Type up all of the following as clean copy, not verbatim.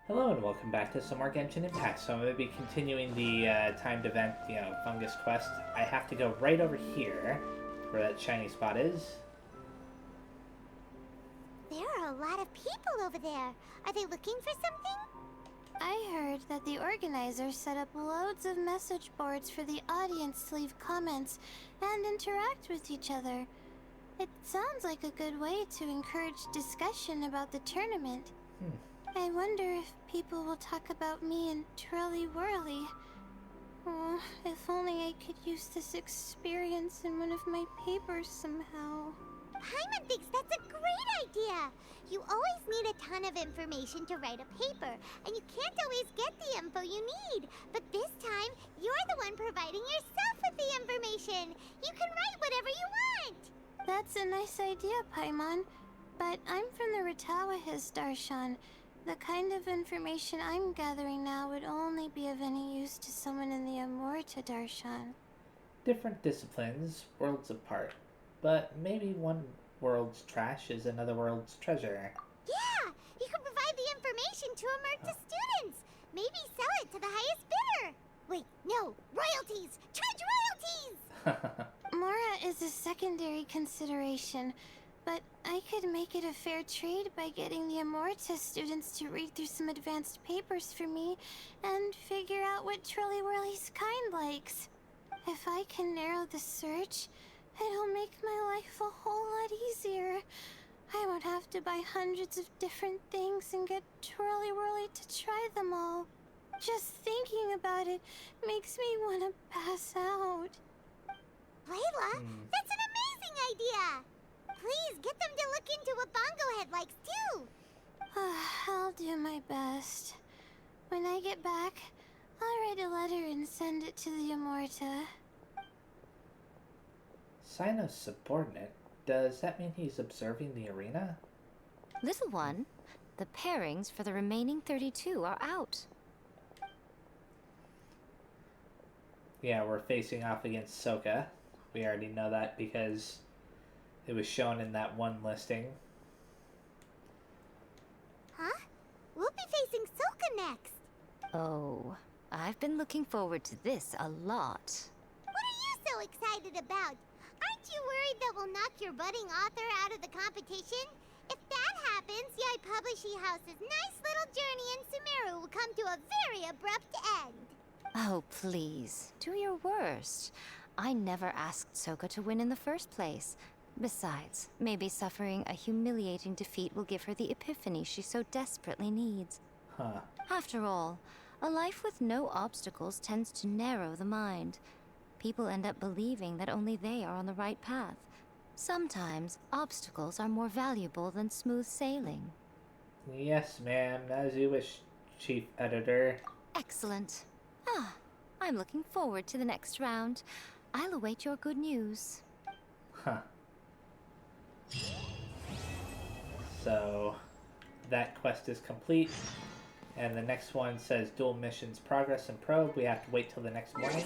Hello and welcome back to some more Genshin Impact. So I'm going to be continuing the timed event, Fungus Quest. I have to go right over here, where that shiny spot is. There are a lot of people over there. Are they looking for something? I heard that the organizers set up loads of message boards for the audience to leave comments and interact with each other. It sounds like a good way to encourage discussion about the tournament. I wonder if people will talk about me and Twirly Whirly. Oh, if only I could use this experience in one of my papers somehow. Paimon thinks that's a great idea. You always need a ton of information to write a paper, and you can't always get the info you need. But this time, you're the one providing yourself with the information. You can write whatever you want. That's a nice idea, Paimon. But I'm from the Ratawa Darshan. The kind of information I'm gathering now would only be of any use to someone in the Amorta Darshan. Different disciplines, worlds apart. But maybe one world's trash is another world's treasure. Yeah, you can provide the information to Amorta students. Maybe sell it to the highest bidder. Wait, no, royalties! Charge royalties! Mora is a secondary consideration, but I could make it a fair trade by getting the Amorta students to read through some advanced papers for me and figure out what Twirly Whirly's kind likes. If I can narrow the search, it'll make my life a whole lot easier. I won't have to buy hundreds of different things and get Twirly Whirly to try them all. Just thinking about it makes me want to pass out. Layla, that's an amazing idea! Please get them to look into what Bongo Head likes too! I'll do my best. When I get back, I'll write a letter and send it to the Amorta. Sino's subordinate? Does that mean he's observing the arena? Little one, the pairings for the remaining 32 are out. Yeah, we're facing off against Soka. We already know that because it was shown in that one listing. Huh? We'll be facing Soka next! Oh, I've been looking forward to this a lot. What are you so excited about? Aren't you worried that we'll knock your budding author out of the competition? If that happens, Yai Publishing House's nice little journey in Sumeru will come to a very abrupt end. Oh, please, do your worst. I never asked Soka to win in the first place. Besides, maybe suffering a humiliating defeat will give her the epiphany she so desperately needs. Huh. After all, a life with no obstacles tends to narrow the mind. People end up believing that only they are on the right path. Sometimes, obstacles are more valuable than smooth sailing. Yes, ma'am. As you wish, Chief Editor. Excellent. I'm looking forward to the next round. I'll await your good news. Huh. So, that quest is complete. And the next one says dual missions progress and probe. We have to wait till the next morning.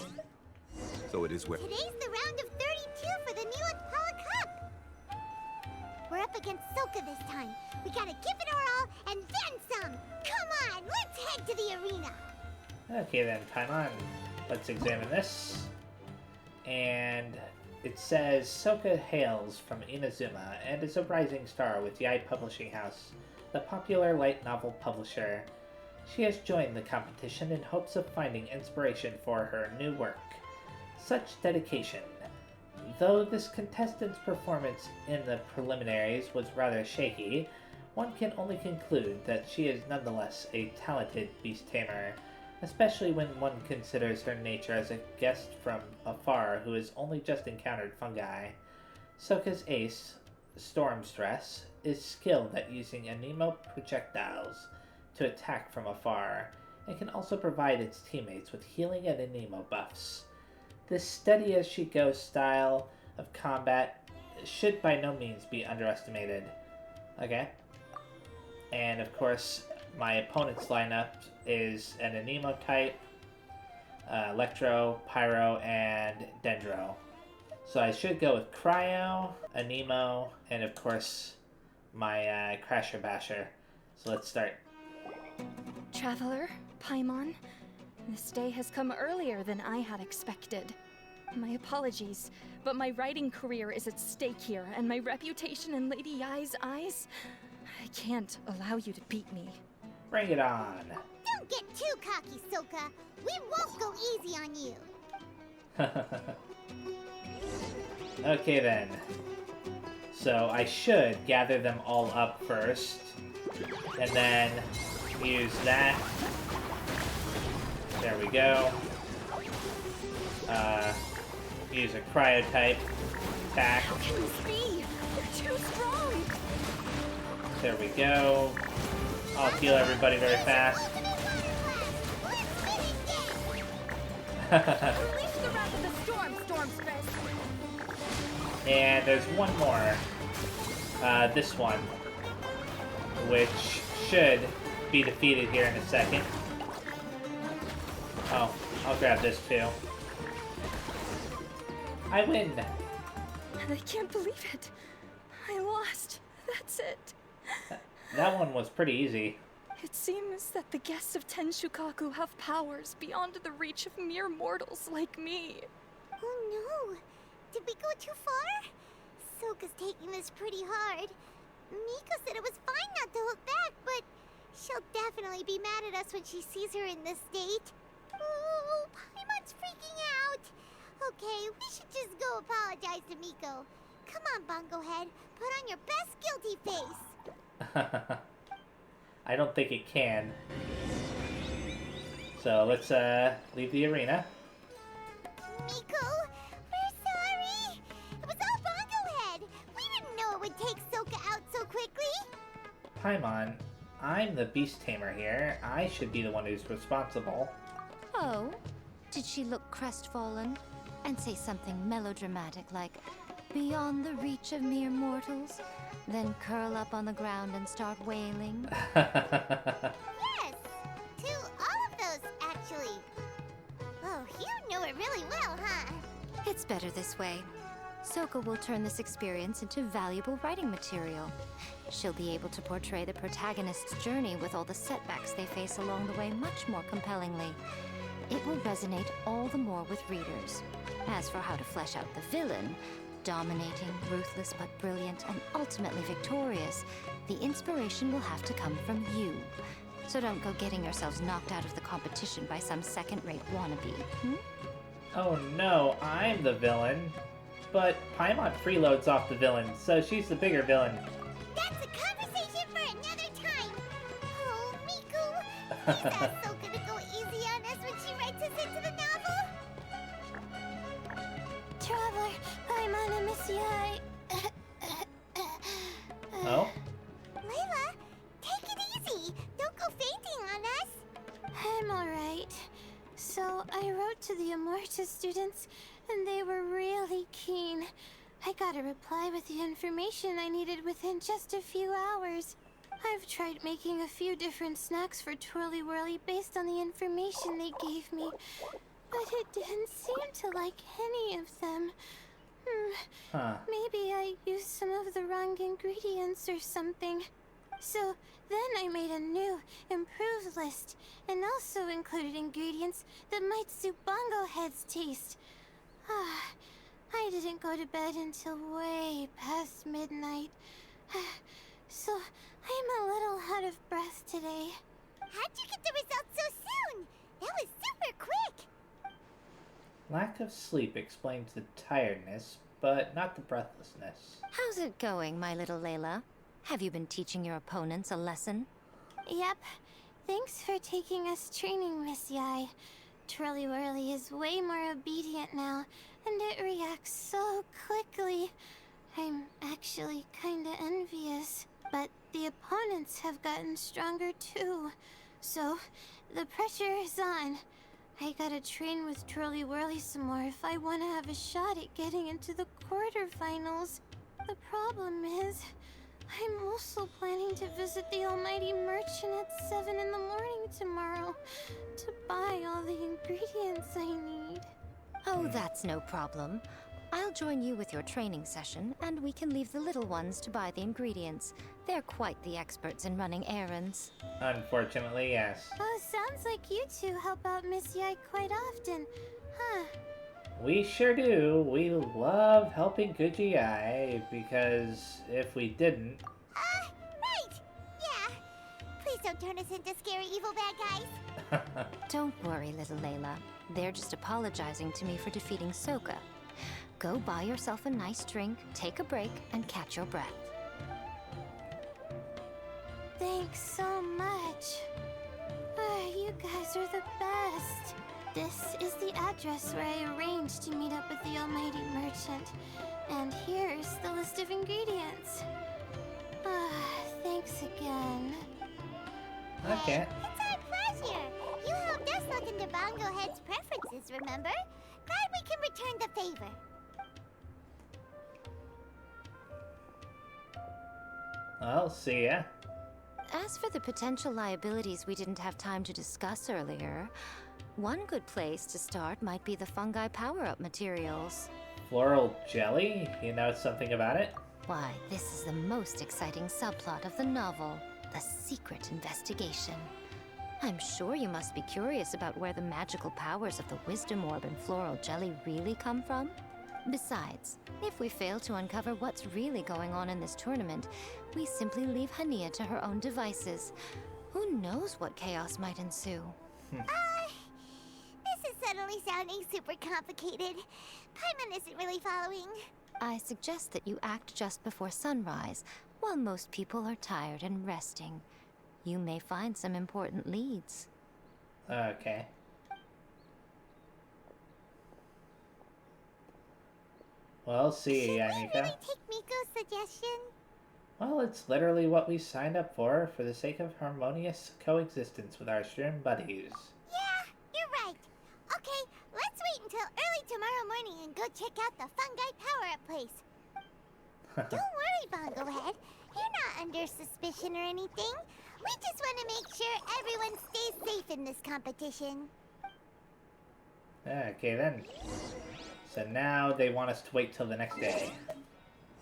So it is where. Today's the round of 32 for the Neelix Pala Cup! We're up against Soka this time. We gotta give it our all and then some! Come on, let's head to the arena! Okay then, Paimon. Let's examine this. And it says Soka hails from Inazuma and is a rising star with Yai Publishing House, the popular light novel publisher. She has joined the competition in hopes of finding inspiration for her new work. Such dedication. Though this contestant's performance in the preliminaries was rather shaky, one can only conclude that she is nonetheless a talented beast tamer, especially when one considers her nature as a guest from afar who has only just encountered fungi. Soka's ace, Stormstress, is skilled at using anemo projectiles to attack from afar, and can also provide its teammates with healing and anemo buffs. This steady-as-she-goes style of combat should by no means be underestimated. Okay. And of course, my opponent's lineup is an Anemo type, Electro, Pyro, and Dendro. So I should go with Cryo, Anemo, and of course my Crasher Basher. So let's start. Traveler, Paimon. This day has come earlier than I had expected. My apologies, but my writing career is at stake here, and my reputation in Lady Yai's eyes... I can't allow you to beat me. Bring it on. Don't get too cocky, Soka. We won't go easy on you. Okay then. So I should gather them all up first, and then use that. There we go. Use a cryo-type attack. How can this be? You're too strong! There we go. I'll heal everybody very fast. Release the wrath of the storm, Stormstress! And there's one more. This one. Which should be defeated here in a second. Oh, I'll grab this too. I win! I can't believe it. I lost. That's it. That one was pretty easy. It seems that the guests of Tenshukaku have powers beyond the reach of mere mortals like me. Oh no! Did we go too far? Soka's taking this pretty hard. Miko said it was fine not to look back, but she'll definitely be mad at us when she sees her in this state. Oh, Paimon's freaking out. Okay, we should just go apologize to Miko. Come on, Bungo Head. Put on your best guilty face. I don't think it can. So let's leave the arena. Miko, we're sorry. It was all Bungo Head. We didn't know it would take Soka out so quickly. Paimon, I'm the beast tamer here. I should be the one who's responsible. Oh? Did she look crestfallen? And say something melodramatic like, beyond the reach of mere mortals? Then curl up on the ground and start wailing? Yes, to all of those, actually. Oh, you know it really well, huh? It's better this way. Soka will turn this experience into valuable writing material. She'll be able to portray the protagonist's journey with all the setbacks they face along the way much more compellingly. It will resonate all the more with readers. As for how to flesh out the villain, dominating, ruthless but brilliant, and ultimately victorious, the inspiration will have to come from you. So don't go getting yourselves knocked out of the competition by some second-rate wannabe, Oh no, I'm the villain. But Paimon freeloads off the villain, so she's the bigger villain. That's a conversation for another time. Oh, Miku, please ask Soka to go easy on us when she writes us into the novel. Traveler, Paimon, I miss you. Oh? Layla, take it easy. Don't go fainting on us. I'm alright. So I wrote to the Amorta students, and they were really keen. I got a reply with the information I needed within just a few hours. I've tried making a few different snacks for Twirly Whirly based on the information they gave me, but it didn't seem to like any of them. Huh. Maybe I used some of the wrong ingredients or something. So then I made a new, improved list, and also included ingredients that might suit Bongo Head's taste. I didn't go to bed until way past midnight. So I'm a little out of breath today. How'd you get the results so soon? That was super quick. Lack of sleep explains the tiredness, but not the breathlessness. How's it going, my little Layla? Have you been teaching your opponents a lesson? Yep. Thanks for taking us training, Miss Yai. Twirly Whirly is way more obedient now, and it reacts so quickly. I'm actually kinda envious. But the opponents have gotten stronger too. So, the pressure is on. I gotta train with Twirly Whirly some more if I want to have a shot at getting into the quarterfinals. The problem is, I'm also planning to visit the Almighty Merchant at 7 in the morning tomorrow to buy all the ingredients I need. Oh, that's no problem. I'll join you with your training session, and we can leave the little ones to buy the ingredients. They're quite the experts in running errands. Unfortunately, yes. Oh, sounds like you two help out Miss Yai quite often. Huh. We sure do. We love helping good GI, because if we didn't... Right! Yeah. Please don't turn us into scary evil bad guys. Don't worry, little Layla. They're just apologizing to me for defeating Soka. Go buy yourself a nice drink, take a break, and catch your breath. Thanks so much. You guys are the best. This is the address where I arranged to meet up with the Almighty Merchant. And here's the list of ingredients. Thanks again. Okay. It's our pleasure. You helped us look into Bongo Head's preferences, remember? Glad we can return the favor. Well, see ya. As for the potential liabilities we didn't have time to discuss earlier, one good place to start might be the fungi power-up materials. Floral jelly? You know something about it? Why, this is the most exciting subplot of the novel, the secret investigation. I'm sure you must be curious about where the magical powers of the Wisdom Orb and Floral Jelly really come from. Besides, if we fail to uncover what's really going on in this tournament, we simply leave Hania to her own devices. Who knows what chaos might ensue? This is suddenly sounding super complicated. Paimon isn't really following. I suggest that you act just before sunrise, while most people are tired and resting. You may find some important leads. Okay. Well, see ya, Should we Anika. really take Miko's suggestion? Well, it's literally what we signed up for the sake of harmonious coexistence with our stream buddies. Yeah, you're right. Okay, let's wait until early tomorrow morning and go check out the fungi power-up place. Don't worry, Bongo Head. You're not under suspicion or anything. We just want to make sure everyone stays safe in this competition. Okay, then. So now they want us to wait till the next day.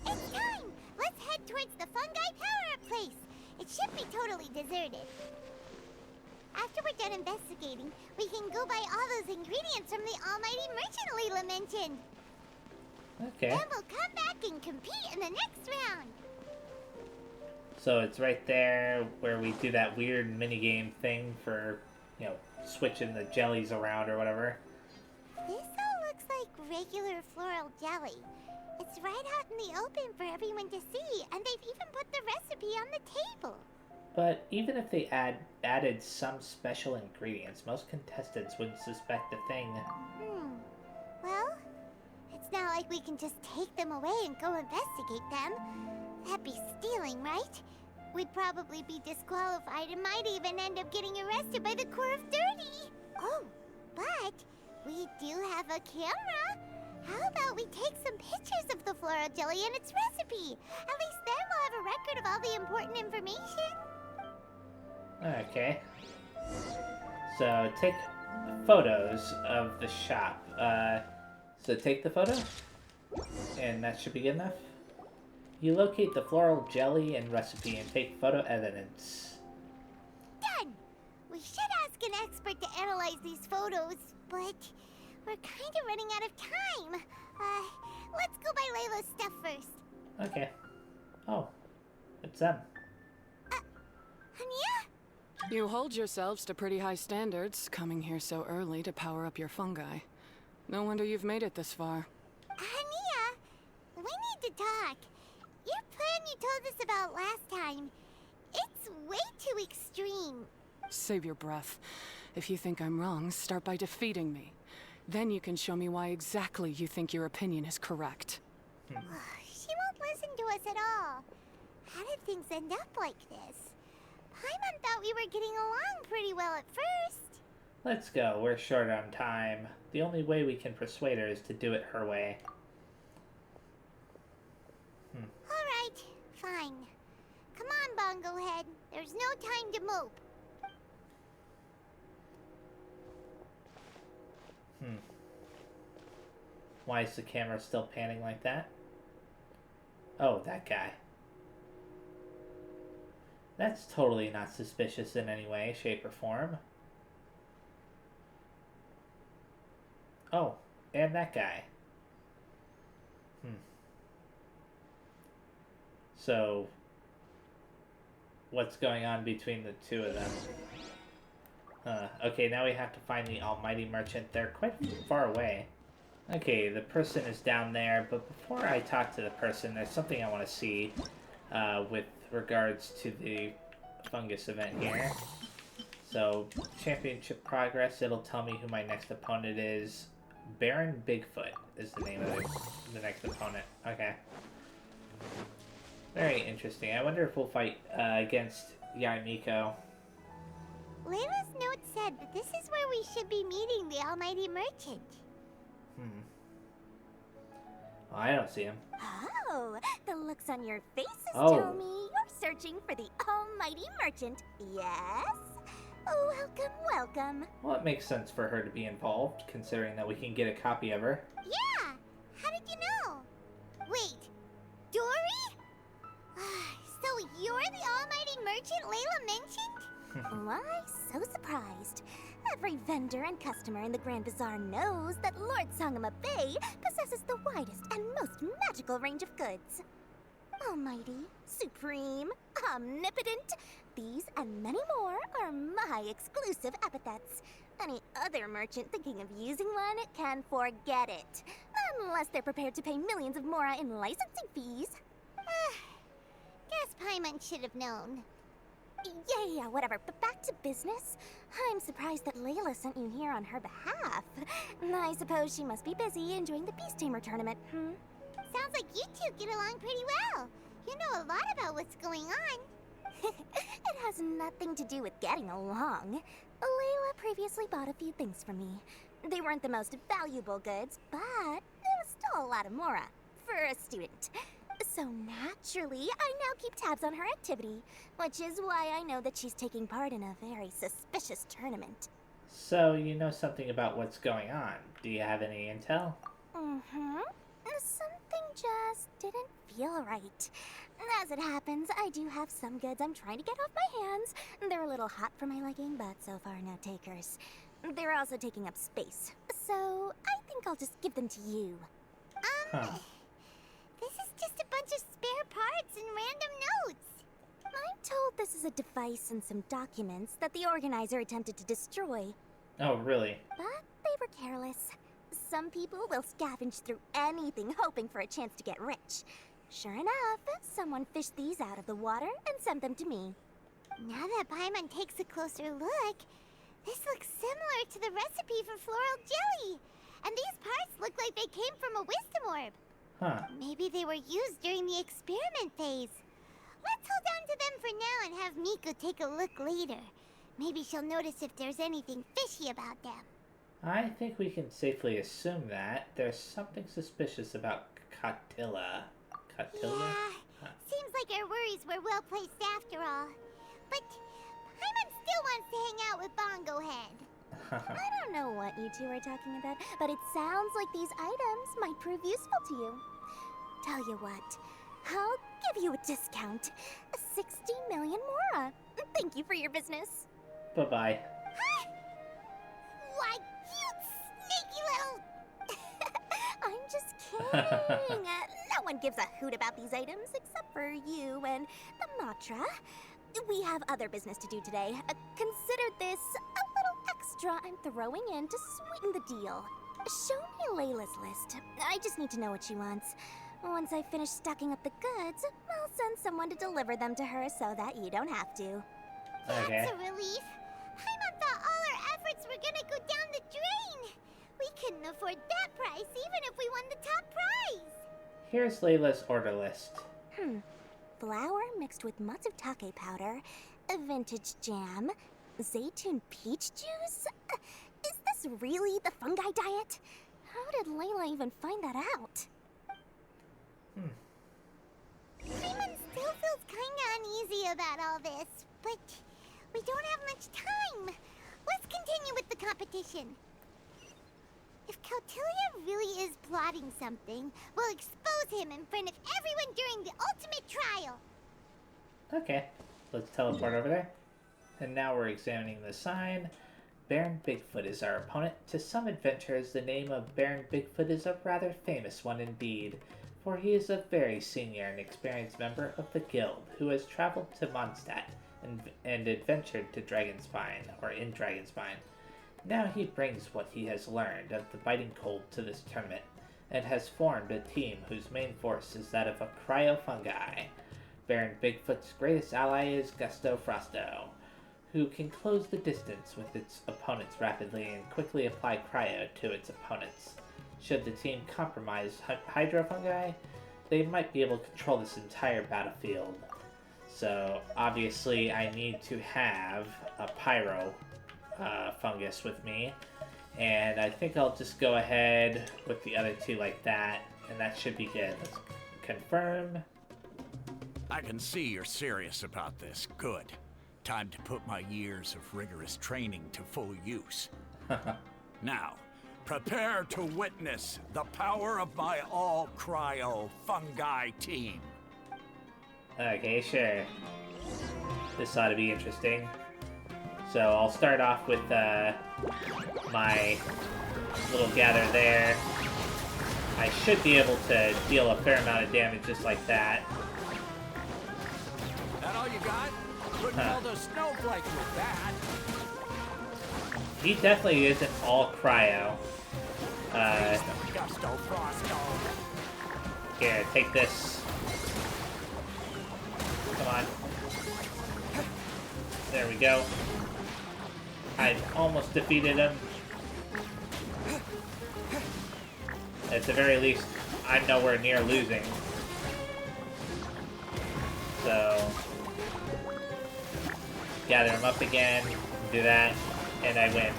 It's time! Let's head towards the fungi power-up place. It should be totally deserted. After we're done investigating, we can go buy all those ingredients from the Almighty Merchant Leela mentioned. Okay. Then we'll come back and compete in the next round. So it's right there where we do that weird minigame thing for, you know, switching the jellies around or whatever. This all looks like regular floral jelly. It's right out in the open for everyone to see, and they've even put the recipe on the table. But even if they added some special ingredients, most contestants wouldn't suspect a thing. Well, it's not like we can just take them away and go investigate them. That'd be stealing, right? We'd probably be disqualified and might even end up getting arrested by the Corps of 30. Oh, but we do have a camera. How about we take some pictures of the floral jelly and its recipe? At least then we'll have a record of all the important information. Okay. So take photos of the shop. So take the photo, and that should be good enough. You locate the floral jelly and recipe and take photo evidence. Done! We should ask an expert to analyze these photos, but we're kind of running out of time. Let's go buy Layla's stuff first. Okay. Oh, it's them. Hania? You hold yourselves to pretty high standards, coming here so early to power up your fungi. No wonder you've made it this far. Hania, we need to talk. Your plan you told us about last time, it's way too extreme. Save your breath. If you think I'm wrong, start by defeating me. Then you can show me why exactly you think your opinion is correct. She won't listen to us at all. How did things end up like this? Paimon thought we were getting along pretty well at first. Let's go. We're short on time. The only way we can persuade her is to do it her way. Alright, fine. Come on, Bongo Head. There's no time to mope. Why is the camera still panning like that? Oh, that guy. That's totally not suspicious in any way, shape, or form. Oh, and that guy. So, what's going on between the two of them? Okay, now we have to find the almighty merchant. They're quite far away. Okay, the person is down there, but before I talk to the person, there's something I want to see with regards to the fungus event here. So, championship progress, it'll tell me who my next opponent is. Baron Bigfoot is the name of the next opponent. Okay. Very interesting. I wonder if we'll fight against Yarmiko. Layla's note said that this is where we should be meeting the almighty merchant. Well, I don't see him. Oh, the looks on your faces Oh. tell me you're searching for the almighty merchant, yes? Welcome, welcome. Well, it makes sense for her to be involved, considering that we can get a copy of her. Yeah, how did you know? Wait, Dory? So you're the almighty merchant Layla mentioned? Why, so surprised. Every vendor and customer in the Grand Bazaar knows that Lord Sangama Bay possesses the widest and most magical range of goods. Almighty, supreme, omnipotent, these and many more are my exclusive epithets. Any other merchant thinking of using one can forget it. Unless they're prepared to pay millions of mora in licensing fees. Guess Paimon should have known. Yeah, whatever. But back to business. I'm surprised that Layla sent you here on her behalf. I suppose she must be busy enjoying the Beast Tamer tournament, Sounds like you two get along pretty well. You know a lot about what's going on. It has nothing to do with getting along. Layla previously bought a few things from me. They weren't the most valuable goods, but it was still a lot of mora for a student. So naturally, I now keep tabs on her activity, which is why I know that she's taking part in a very suspicious tournament. So, you know something about what's going on. Do you have any intel? Something just didn't feel right. As it happens, I do have some goods I'm trying to get off my hands. They're a little hot for my liking, but so far no takers. They're also taking up space, so I think I'll just give them to you. This is just a bunch of spare parts and random notes. I'm told this is a device and some documents that the organizer attempted to destroy. Oh, really? But they were careless. Some people will scavenge through anything hoping for a chance to get rich. Sure enough, someone fished these out of the water and sent them to me. Now that Paimon takes a closer look, this looks similar to the recipe for floral jelly. And these parts look like they came from a wisdom orb. Maybe they were used during the experiment phase. Let's hold on to them for now and have Miku take a look later. Maybe she'll notice if there's anything fishy about them. I think we can safely assume that there's something suspicious about Cotilla. Cotilla? Yeah, seems like our worries were well placed after all. But Paimon still wants to hang out with Bongo Head. I don't know what you two are talking about, but it sounds like these items might prove useful to you. Tell you what, I'll give you a discount. 60 million mora. Thank you for your business. Bye-bye. Huh? Why, you sneaky little... I'm just kidding. No one gives a hoot about these items except for you and the Matra. We have other business to do today. Consider this a little extra I'm throwing in to sweeten the deal. Show me Layla's list. I just need to know what she wants. Once I finish stocking up the goods, I'll send someone to deliver them to her so that you don't have to. Okay. That's a relief. Paimon thought all our efforts were gonna go down the drain. We couldn't afford that price even if we won the top prize. Here's Layla's order list. Flour mixed with matsutake powder, a vintage jam, zaytun peach juice? Is this really the fungi diet? How did Layla even find that out? Paimon still feels kinda uneasy about all this, but we don't have much time. Let's continue with the competition. If Kautilya really is plotting something. We'll expose him in front of everyone during the ultimate trial. Okay, let's teleport over there. And now we're examining the sign. Baron Bigfoot is our opponent. To some adventurers, the name of Baron Bigfoot is a rather famous one indeed, for he is a very senior and experienced member of the guild who has traveled to Mondstadt and adventured to Dragonspine, or in Dragonspine. Now he brings what he has learned of the biting cold to this tournament, and has formed a team whose main force is that of a cryofungi. Baron Bigfoot's greatest ally is Gusto Frosto, who can close the distance with its opponents rapidly and quickly apply cryo to its opponents. Should the team compromise hydrofungi, they might be able to control this entire battlefield. So obviously I need to have a pyro fungus with me, and I think I'll just go ahead with the other two like that, and that should be good. Let's confirm. I can see you're serious about this. Good. Time to put my years of rigorous training to full use. Now, prepare to witness the power of my all-cryo fungi team. Okay, sure. This ought to be interesting. So I'll start off with my little gather there. I should be able to deal a fair amount of damage just like that. That all you got? Couldn't hold a snowflake with that. He definitely isn't all cryo. Gusto Frosto. Here, take this. Come on. There we go. I almost defeated him. At the very least, I'm nowhere near losing. So, gather him up again, do that, and I win.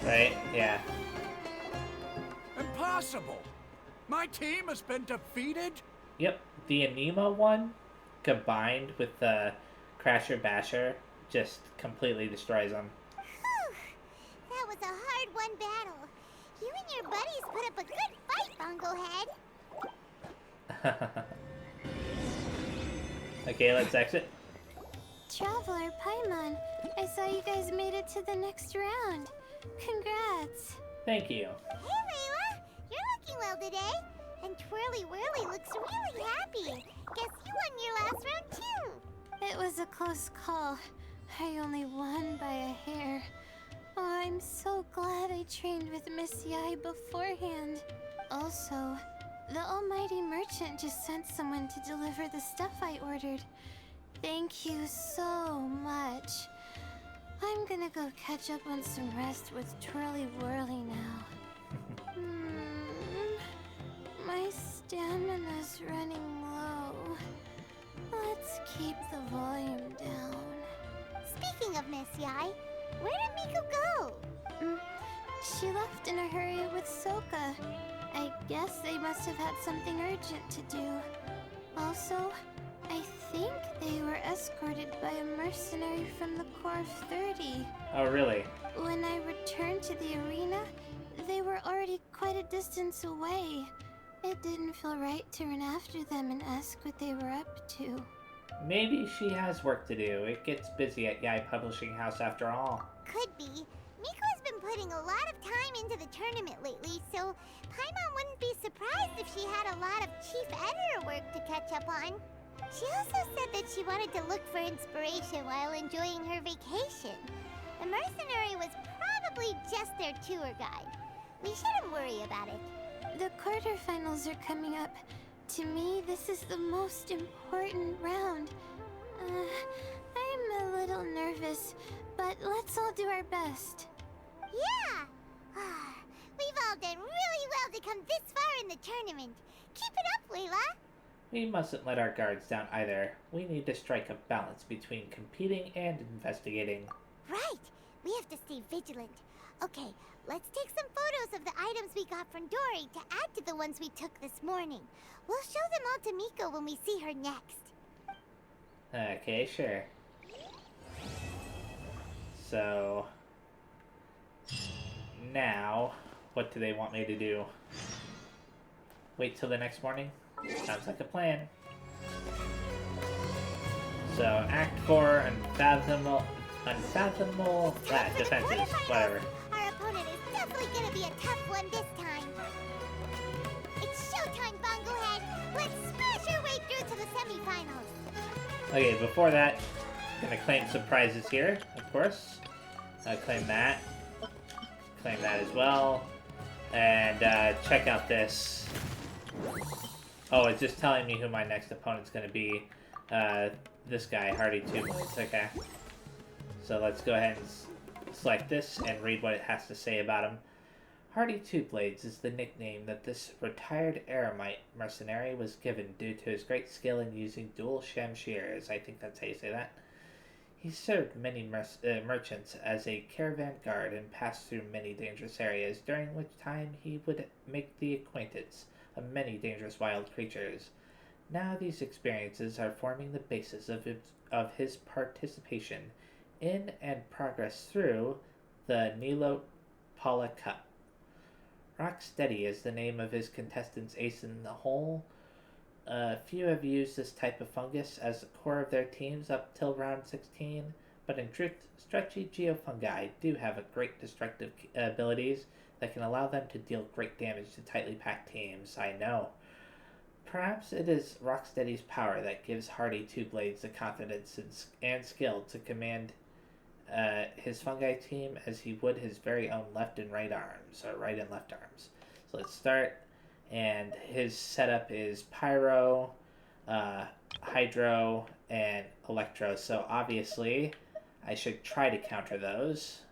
Right? Yeah. Impossible! My team has been defeated? Yep. The Anima one, combined with the Crasher Basher, just completely destroys them. Whew. That was a hard-won battle. You and your buddies put up a good fight, Bungo Head. Okay, let's exit. Traveler Paimon, I saw you guys made it to the next round. Congrats. Thank you. Hey, Layla! You're looking well today. And Twirly Whirly looks really happy. Guess you won your last round, too. It was a close call. I only won by a hair. Oh, I'm so glad I trained with Miss Yai beforehand. Also, the almighty merchant just sent someone to deliver the stuff I ordered. Thank you so much. I'm gonna go catch up on some rest with Twirly Whirly now. My stamina's running low. Let's keep the volume down. Speaking of Miss Yai, where did Miko go? She left in a hurry with Soka. I guess they must have had something urgent to do. Also, I think they were escorted by a mercenary from the Corps of 30. Oh, really? When I returned to the arena, they were already quite a distance away. It didn't feel right to run after them and ask what they were up to. Maybe she has work to do. It gets busy at Yai Publishing House after all. Could be. Miko's been putting a lot of time into the tournament lately, so Paimon wouldn't be surprised if she had a lot of chief editor work to catch up on. She also said that she wanted to look for inspiration while enjoying her vacation. The mercenary was probably just their tour guide. We shouldn't worry about it. The quarterfinals are coming up. To me, this is the most important round. I'm a little nervous, but let's all do our best. Yeah! We've all done really well to come this far in the tournament. Keep it up, Layla! We mustn't let our guards down either. We need to strike a balance between competing and investigating. Right! We have to stay vigilant. Okay, let's take some photos of the items we got from Dory to add to the ones we took this morning. We'll show them all to Miko when we see her next. Okay, sure. So, now, What do they want me to do? Wait till the next morning? Sounds like a plan. So, Act 4, Unfathomable, defenses, whatever. Our opponent is definitely gonna be a tough one this time. It's showtime, Bonglehead! Let's smash our way through to the semifinals! Okay, before that, gonna claim some prizes here, of course. Claim that. Claim that as well. And check out this. Oh, it's just telling me who my next opponent's gonna be. This guy, Hardy 2 Blades. Okay. So let's go ahead and select this and read what it has to say about him. Hardy 2 Blades is the nickname that this retired Eremite mercenary was given due to his great skill in using dual shamshears. I think that's how you say that. He served many merchants as a caravan guard and passed through many dangerous areas, during which time he would make the acquaintance of many dangerous wild creatures. Now these experiences are forming the basis of his participation in and progress through the Nilo Pala Cup. Rocksteady is the name of his contestants' ace in the hole. Few have used this type of fungus as the core of their teams up till round 16, but in truth, stretchy geofungi do have a great destructive abilities that can allow them to deal great damage to tightly packed teams. I know. Perhaps it is Rocksteady's power that gives Hardy 2 Blades the confidence and skill to command his fungi team as he would his very own left and right arms, or right and left arms. So let's start, and his setup is Pyro, Hydro, and Electro, so obviously I should try to counter those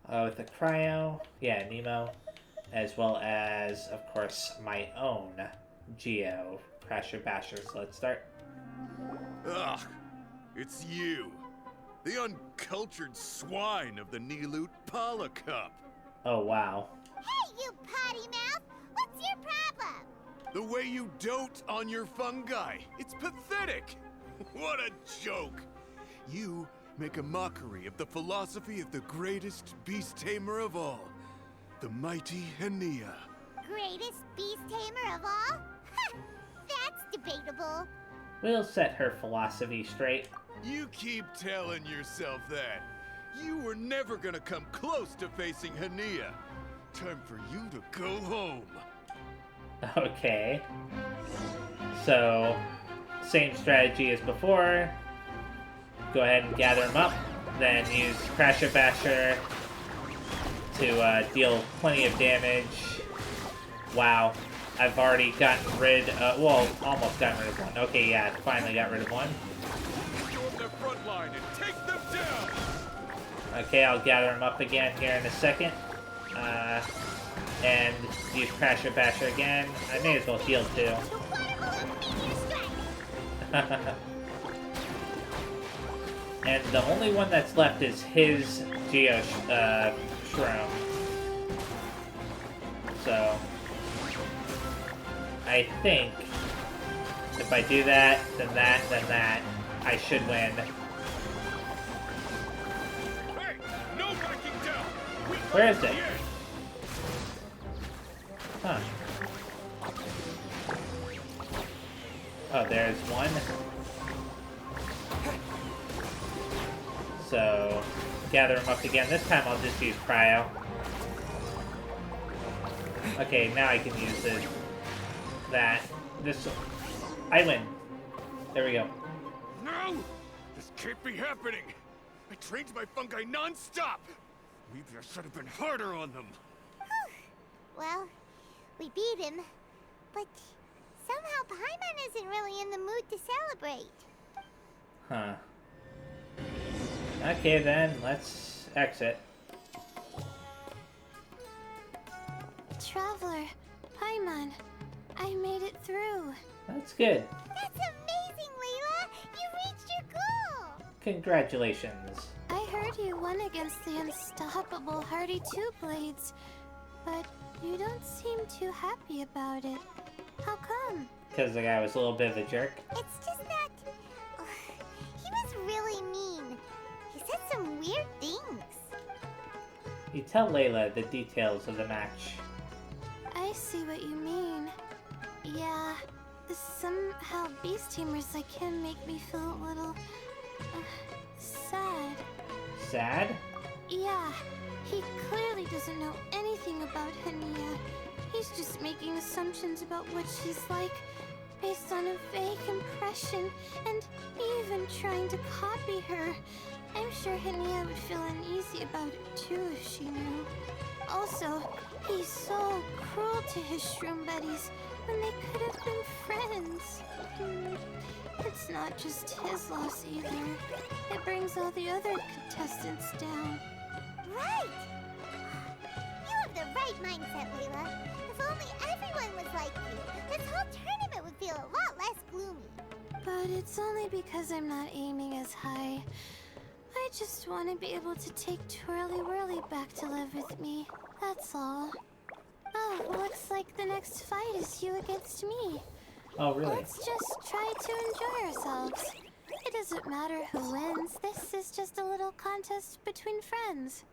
with the Cryo, Nemo, as well as, of course, my own Geo, Crasher Basher. So let's start. Ugh, it's you. The uncultured swine of the Nilut Pala Cup. Oh, wow. Hey, you potty mouth! What's your problem? The way you dote on your fungi. It's pathetic. What a joke. You make a mockery of the philosophy of the greatest beast tamer of all, the mighty Hania. Greatest beast tamer of all? That's debatable. We'll set her philosophy straight. You keep telling yourself that. You were never gonna come close to facing Hania. Time for you to go home. Okay. So, same strategy as before. Go ahead and gather them up. Then use Crasher Basher to deal plenty of damage. Wow. I've already gotten rid of, well, almost gotten rid of one. Okay, yeah, finally got rid of one. Storm their front line and take them down. Okay, I'll gather them up again here in a second. And use Crasher Basher again. I may as well heal too. And the only one that's left is his Geo Shroom. So I think if I do that, then that, I should win. Hey, no backing down. Where is it? Huh. Oh, there's one. So, gather them up again. This time I'll just use Cryo. Okay, now I can use it. I win. There we go. No! This can't be happening! I trained my fungi non-stop! Maybe I should have been harder on them. Well, we beat him, but somehow Paimon isn't really in the mood to celebrate. Huh. Okay then, let's exit. Traveler, Paimon, I made it through. That's good. That's amazing, Layla! You reached your goal! Congratulations. I heard you won against the unstoppable Hardy 2 Blades, but you don't seem too happy about it. How come? Because the guy was a little bit of a jerk. It's just that... he was really mean. He said some weird things. You tell Layla the details of the match. see what you mean. Yeah, somehow beast tamers like him make me feel a little sad. Sad? Yeah, he clearly doesn't know anything about Hania. He's just making assumptions about what she's like based on a vague impression, and even trying to copy her. I'm sure Hania would feel uneasy about it too if she knew. Also, he's so cruel to his shroom buddies when they could have been friends. It's not just his loss either. It brings all the other contestants down. Right! You have the right mindset, Layla. If only everyone was like you, this whole tournament would feel a lot less gloomy. But it's only because I'm not aiming as high. I just want to be able to take Twirly Whirly back to live with me. That's all. Oh, looks like the next fight is you against me. Oh, really? Let's just try to enjoy ourselves. It doesn't matter who wins. This is just a little contest between friends.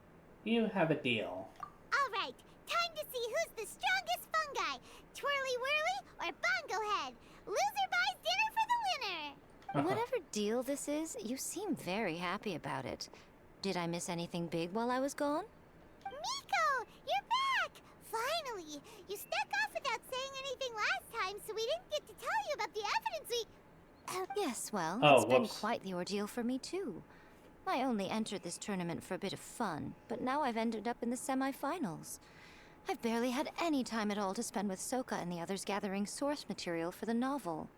You have a deal. Alright, time to see who's the strongest fungi. Twirly Whirly or Bongo Head. Loser buys dinner for the winner. Whatever deal this is, you seem very happy about it. Did I miss anything big while I was gone? Miko, you're back! Finally! You snuck off without saying anything last time, so we didn't get to tell you about the evidence we... Yes, well, Oh, it's been whoops. quite the ordeal for me too. I only entered this tournament for a bit of fun, but now I've ended up in the semi-finals. I've barely had any time at all to spend with Soka and the others gathering source material for the novel.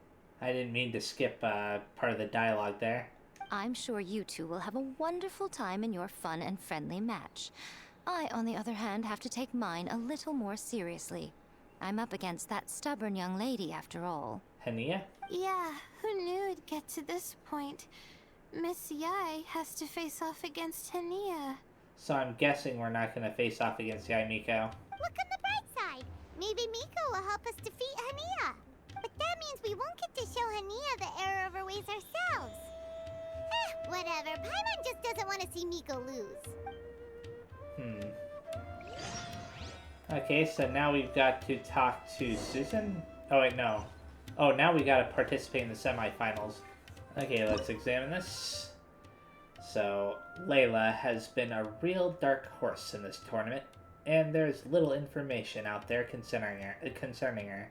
I didn't mean to skip part of the dialogue there. I'm sure you two will have a wonderful time in your fun and friendly match. I, on the other hand, have to take mine a little more seriously. I'm up against that stubborn young lady, after all. Hania? Yeah, who knew it'd get to this point? Miss Yai has to face off against Hania. So I'm guessing we're not going to face off against Yai Miko. Look on the bright side. Maybe Miko will help us defeat Hania. But that means we won't get to show Hania the error of our ways ourselves. Whatever. Paimon just doesn't want to see Miko lose. Okay, so now we've got to talk to Susan? Oh, wait, no. Oh, now we got to participate in the semifinals. Okay, let's examine this. So, Layla has been a real dark horse in this tournament, and there's little information out there concerning her.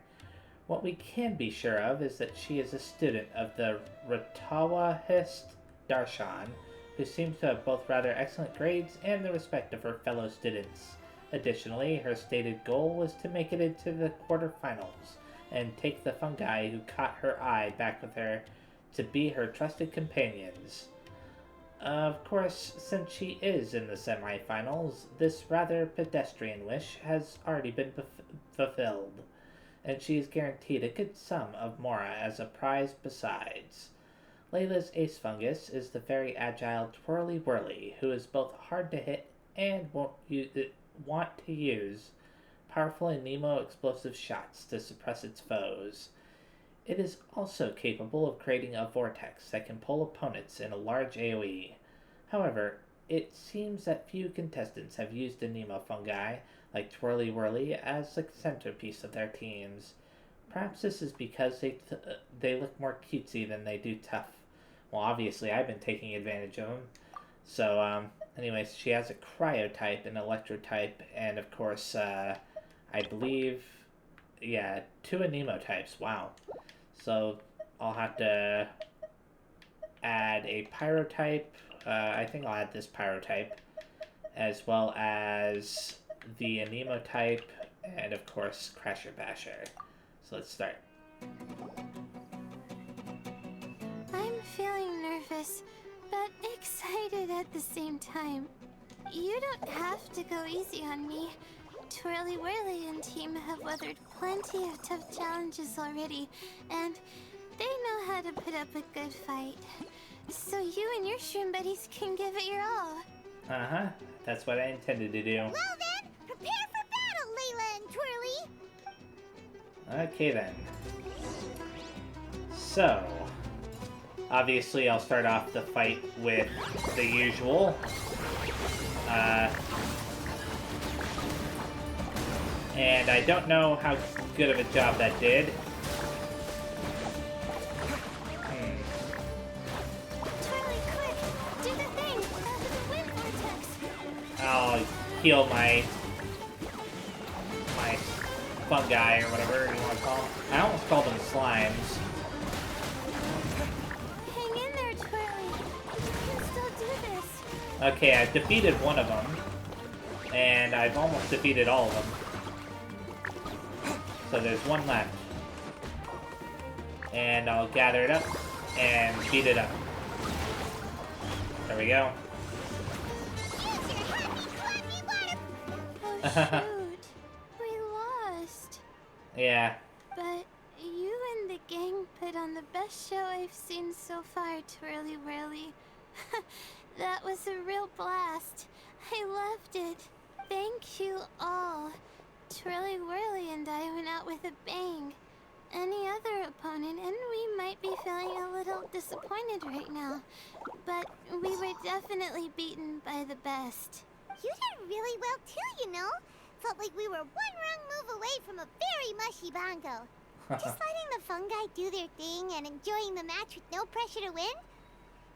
What we can be sure of is that she is a student of the Ratawahist Darshan, who seems to have both rather excellent grades and the respect of her fellow students. Additionally, her stated goal was to make it into the quarterfinals and take the fungi who caught her eye back with her to be her trusted companions. Of course, since she is in the semifinals, this rather pedestrian wish has already been fulfilled, and she is guaranteed a good sum of mora as a prize besides. Layla's ace fungus is the very agile Twirly Whirly, who is both hard to hit and want to use powerful and Nemo explosive shots to suppress its foes. It is also capable of creating a vortex that can pull opponents in a large AoE. However, it seems that few contestants have used a Nemo fungi like Twirly Whirly as the centerpiece of their teams. Perhaps this is because they look more cutesy than they do tough. Well, obviously I've been taking advantage of them. So, anyways, she has a cryo type, an electro type, and of course, I believe, yeah, 2 anemo types. Wow. So, I'll have to add a pyro type. I think I'll add this pyro type, as well as the anemo type, and of course, Crasher Basher. So let's start. I'm feeling nervous, but excited at the same time. You don't have to go easy on me. Twirly Whirly and team have weathered plenty of tough challenges already, and they know how to put up a good fight. So you and your shroom buddies can give it your all. Uh-huh. That's what I intended to do. Well then, prepare for battle, Layla and Twirly! Okay then. So, obviously I'll start off the fight with the usual. And I don't know how good of a job that did. Twirly, quick! Do the thing! After the wind vortex! I'll heal my fungi or whatever you want to call them. I almost called them slimes. Hang in there, Twirly. You can still do this. Okay, I've defeated one of them. And I've almost defeated all of them. So there's one left. And I'll gather it up and beat it up. There we go. Oh shoot. We lost. Yeah. But you and the gang put on the best show I've seen so far, Twirly Whirly. That was a real blast. I loved it. Thank you all. Twirly Whirly and I went out with a bang. Any other opponent, and we might be feeling a little disappointed right now. But we were definitely beaten by the best. You did really well too, you know. Felt like we were one wrong move away from a very mushy bongo. Just letting the fungi do their thing and enjoying the match with no pressure to win.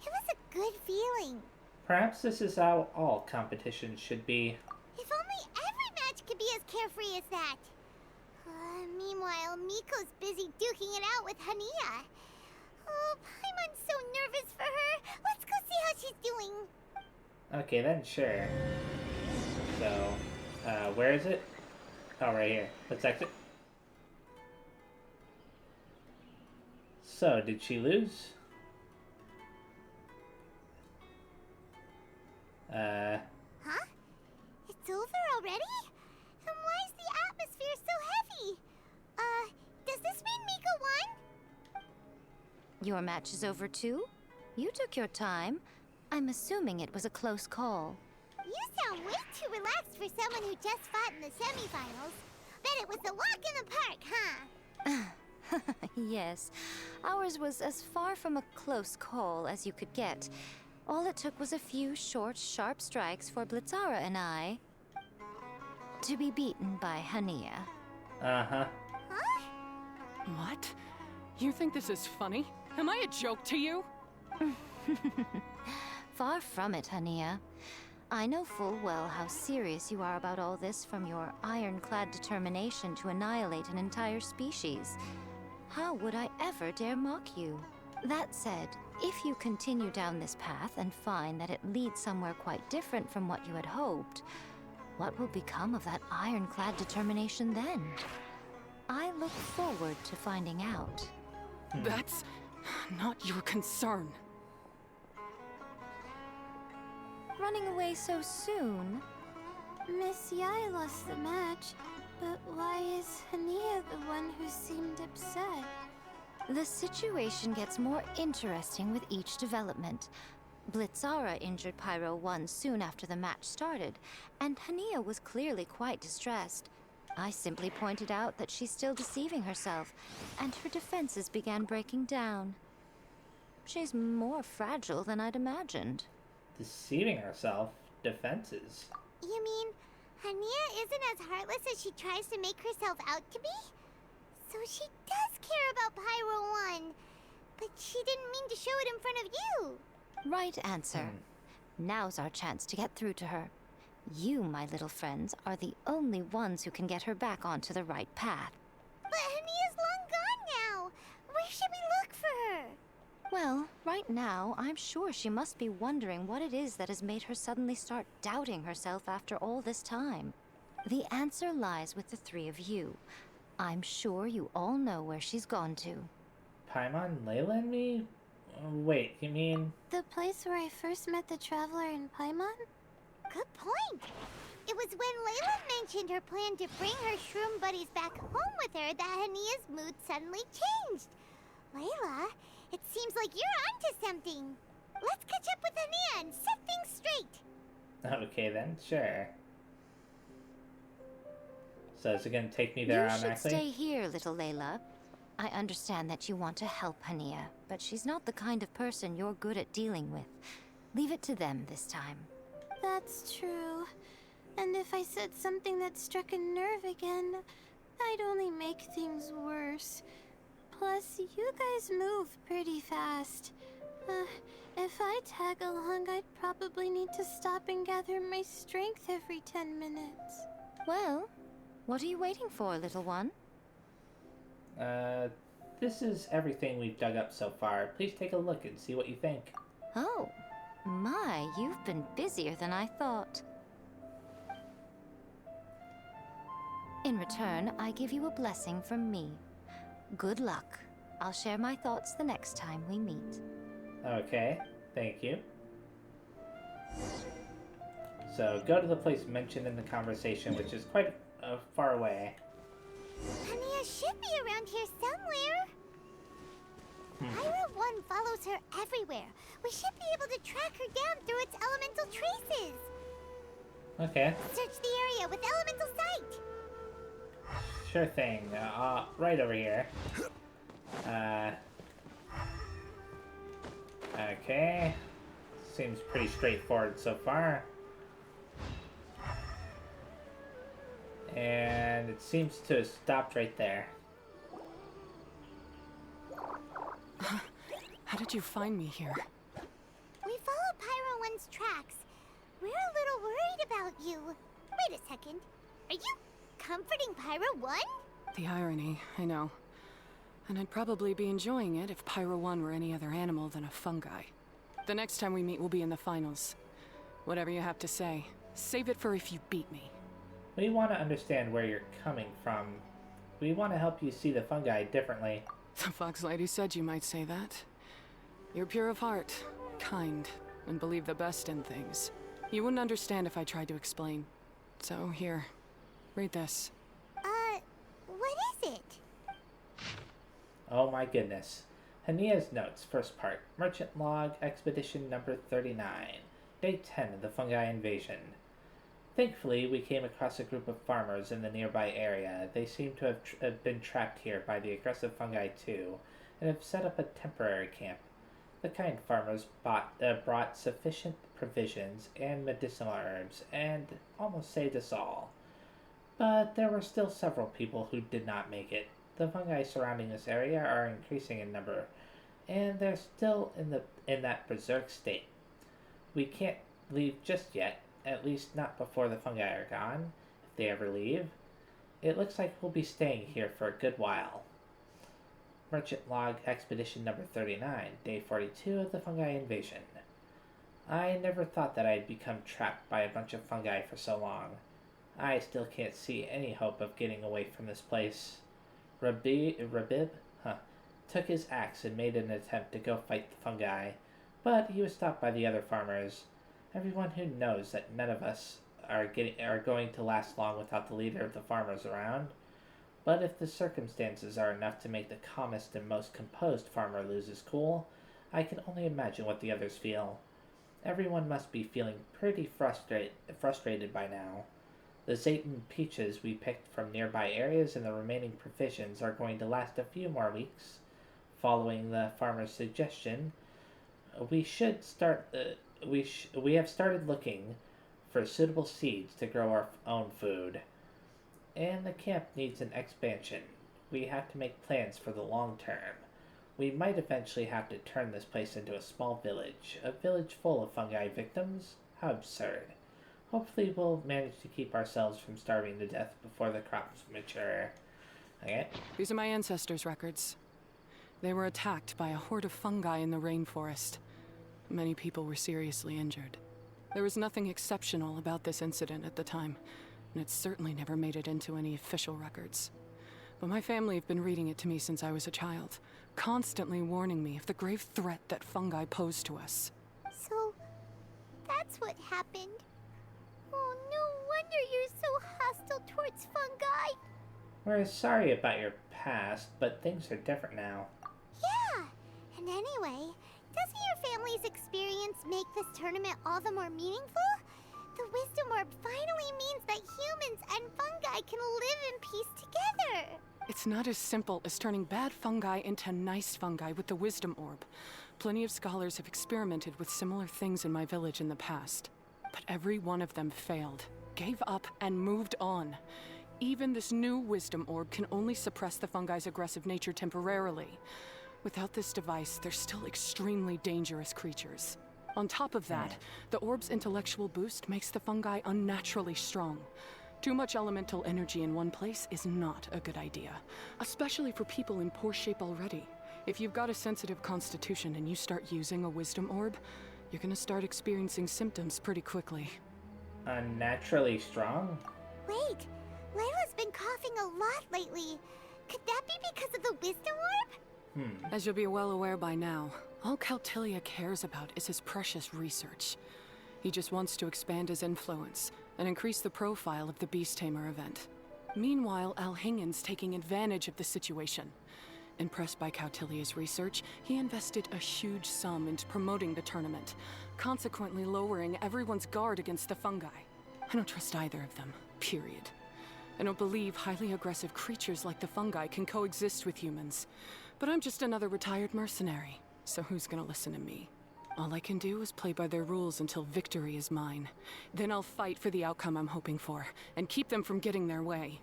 It was a good feeling. Perhaps this is how all competitions should be. If only every match could be as carefree as that. Meanwhile, Miko's busy duking it out with Hania. Oh, Paimon's so nervous for her. Let's go see how she's doing. Okay, then sure. So, where is it? Oh, right here. Let's exit. So, did she lose? Huh? It's over already? And why is the atmosphere so heavy? Does this mean Miko won? Your match is over too? You took your time. I'm assuming it was a close call. You sound way too relaxed for someone who just fought in the semifinals. Bet it was a walk in the park, huh? Yes, ours was as far from a close call as you could get. All it took was a few short, sharp strikes for Blitzara and I to be beaten by Hania. Uh-huh. Huh? What? You think this is funny? Am I a joke to you? Far from it, Hania. I know full well how serious you are about all this, from your ironclad determination to annihilate an entire species. How would I ever dare mock you? That said, if you continue down this path and find that it leads somewhere quite different from what you had hoped, what will become of that ironclad determination then? I look forward to finding out. That's not your concern. Running away so soon? Miss Yai lost the match, but why is Hania the one who seemed upset? The situation gets more interesting with each development. Blitzara injured Pyro 1 soon after the match started, and Hania was clearly quite distressed. I simply pointed out that she's still deceiving herself, and her defenses began breaking down. She's more fragile than I'd imagined. Deceiving herself? Defenses? You mean Hania isn't as heartless as she tries to make herself out to be? So she does care about Pyro 1, but she didn't mean to show it in front of you. Right answer. Now's our chance to get through to her. You, my little friends, are the only ones who can get her back onto the right path. But Hania's long gone now. Where should we look for her? Well, right now, I'm sure she must be wondering what it is that has made her suddenly start doubting herself after all this time. The answer lies with the three of you. I'm sure you all know where she's gone to. Paimon, Layla, and me? Wait, you mean... The place where I first met the Traveler in Paimon? Good point. It was when Layla mentioned her plan to bring her shroom buddies back home with her that Hania's mood suddenly changed. Layla, it seems like you're onto something. Let's catch up with Hania and set things straight. Okay then, sure. So is it gonna take me there You should automatically? stay here, little Layla. I understand that you want to help Hania, but she's not the kind of person you're good at dealing with. Leave it to them this time. That's true. And if I said something that struck a nerve again, I'd only make things worse. Plus, you guys move pretty fast. If I tag along, I'd probably need to stop and gather my strength every 10 minutes. Well, what are you waiting for, little one? This is everything we've dug up so far. Please take a look and see what you think. Oh, my, you've been busier than I thought. In return, I give you a blessing from me. Good luck. I'll share my thoughts the next time we meet. Okay, thank you. So, go to the place mentioned in the conversation, which is quite far away. Ania should be around here somewhere. Pyro 1 follows her everywhere. We should be able to track her down through its elemental traces. Okay. Search the area with elemental sight. Sure thing. Right over here. Okay. Seems pretty straightforward so far. And it seems to have stopped right there. How did you find me here? We followed Pyro 1's tracks. We're a little worried about you. Wait a second. Are you comforting Pyro 1? The irony, I know. And I'd probably be enjoying it if Pyro 1 were any other animal than a fungi. The next time we meet will be in the finals. Whatever you have to say, save it for if you beat me. We want to understand where you're coming from. We want to help you see the fungi differently. The Fox Lady said you might say that. You're pure of heart, kind, and believe the best in things. You wouldn't understand if I tried to explain. So here, read this. What is it? Oh my goodness. Hania's notes, first part. Merchant log, expedition number 39. Day 10 of the fungi invasion. Thankfully, we came across a group of farmers in the nearby area. They seem to have been trapped here by the aggressive fungi too, and have set up a temporary camp. The kind farmers brought sufficient provisions and medicinal herbs, and almost saved us all. But there were still several people who did not make it. The fungi surrounding this area are increasing in number, and they're still in that berserk state. We can't leave just yet, at least not before the fungi are gone, if they ever leave. It looks like we'll be staying here for a good while. Merchant log, expedition number 39, day 42 of the fungi invasion. I never thought that I'd become trapped by a bunch of fungi for so long. I still can't see any hope of getting away from this place. Rabib took his axe and made an attempt to go fight the fungi, but he was stopped by the other farmers. Everyone who knows that none of us are going to last long without the leader of the farmers around. But if the circumstances are enough to make the calmest and most composed farmer lose his cool, I can only imagine what the others feel. Everyone must be feeling pretty frustrated by now. The Zayton peaches we picked from nearby areas and the remaining provisions are going to last a few more weeks. Following the farmer's suggestion, we have started looking for suitable seeds to grow our own food. And the camp needs an expansion. We have to make plans for the long term. We might eventually have to turn this place into a small village. A village full of fungi victims? How absurd. Hopefully we'll manage to keep ourselves from starving to death before the crops mature. Okay. These are my ancestors' records. They were attacked by a horde of fungi in the rainforest. Many people were seriously injured. There was nothing exceptional about this incident at the time, and it certainly never made it into any official records. But my family have been reading it to me since I was a child, constantly warning me of the grave threat that fungi pose to us. So, that's what happened. Oh, no wonder you're so hostile towards fungi. We're sorry about your past, but things are different now. Yeah, and anyway, doesn't your family's experience make this tournament all the more meaningful? The Wisdom Orb finally means that humans and fungi can live in peace together. It's not as simple as turning bad fungi into nice fungi with the Wisdom Orb. Plenty of scholars have experimented with similar things in my village in the past, but every one of them failed. gave up, and moved on. Even this new wisdom orb can only suppress the fungi's aggressive nature temporarily. Without this device, they're still extremely dangerous creatures. On top of that, the orb's intellectual boost makes the fungi unnaturally strong. Too much elemental energy in one place is not a good idea, especially for people in poor shape already. If you've got a sensitive constitution and you start using a wisdom orb, you're gonna start experiencing symptoms pretty quickly. Unnaturally strong? Wait, Layla's been coughing a lot lately. Could that be because of the wisdom orb? As you'll be well aware by now, all Caltilia cares about is his precious research. He just wants to expand his influence and increase the profile of the Beast Tamer event. Meanwhile, Alhingen's taking advantage of the situation. Impressed by Cautilia's research, he invested a huge sum into promoting the tournament, consequently lowering everyone's guard against the fungi. I don't trust either of them, period. I don't believe highly aggressive creatures like the fungi can coexist with humans. But I'm just another retired mercenary, so who's gonna listen to me? All I can do is play by their rules until victory is mine. Then I'll fight for the outcome I'm hoping for, and keep them from getting their way.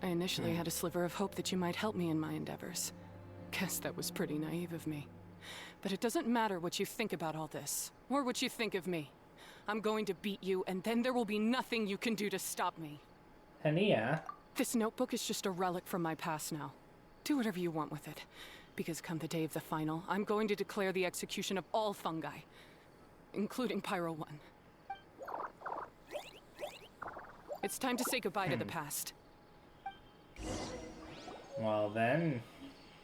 I initially had a sliver of hope that you might help me in my endeavors. Guess that was pretty naive of me. But it doesn't matter what you think about all this, or what you think of me. I'm going to beat you, and then there will be nothing you can do to stop me. Hania? This notebook is just a relic from my past now. Do whatever you want with it. Because come the day of the final, I'm going to declare the execution of all fungi, including Pyro 1. It's time to say goodbye to the past. Well then...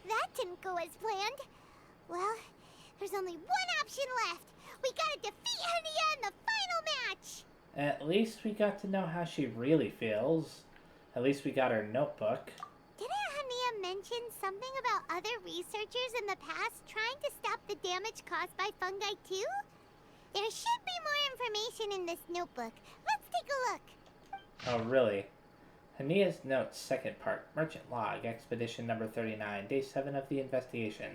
That didn't go as planned. Well, there's only one option left. We gotta defeat Hania in the final match! At least we got to know how she really feels. At least we got her notebook. Didn't Hania mention something about other researchers in the past trying to stop the damage caused by fungi too? There should be more information in this notebook. Let's take a look. Oh, really? Hania's notes, second part, Merchant Log, Expedition number 39, Day 7 of the investigation.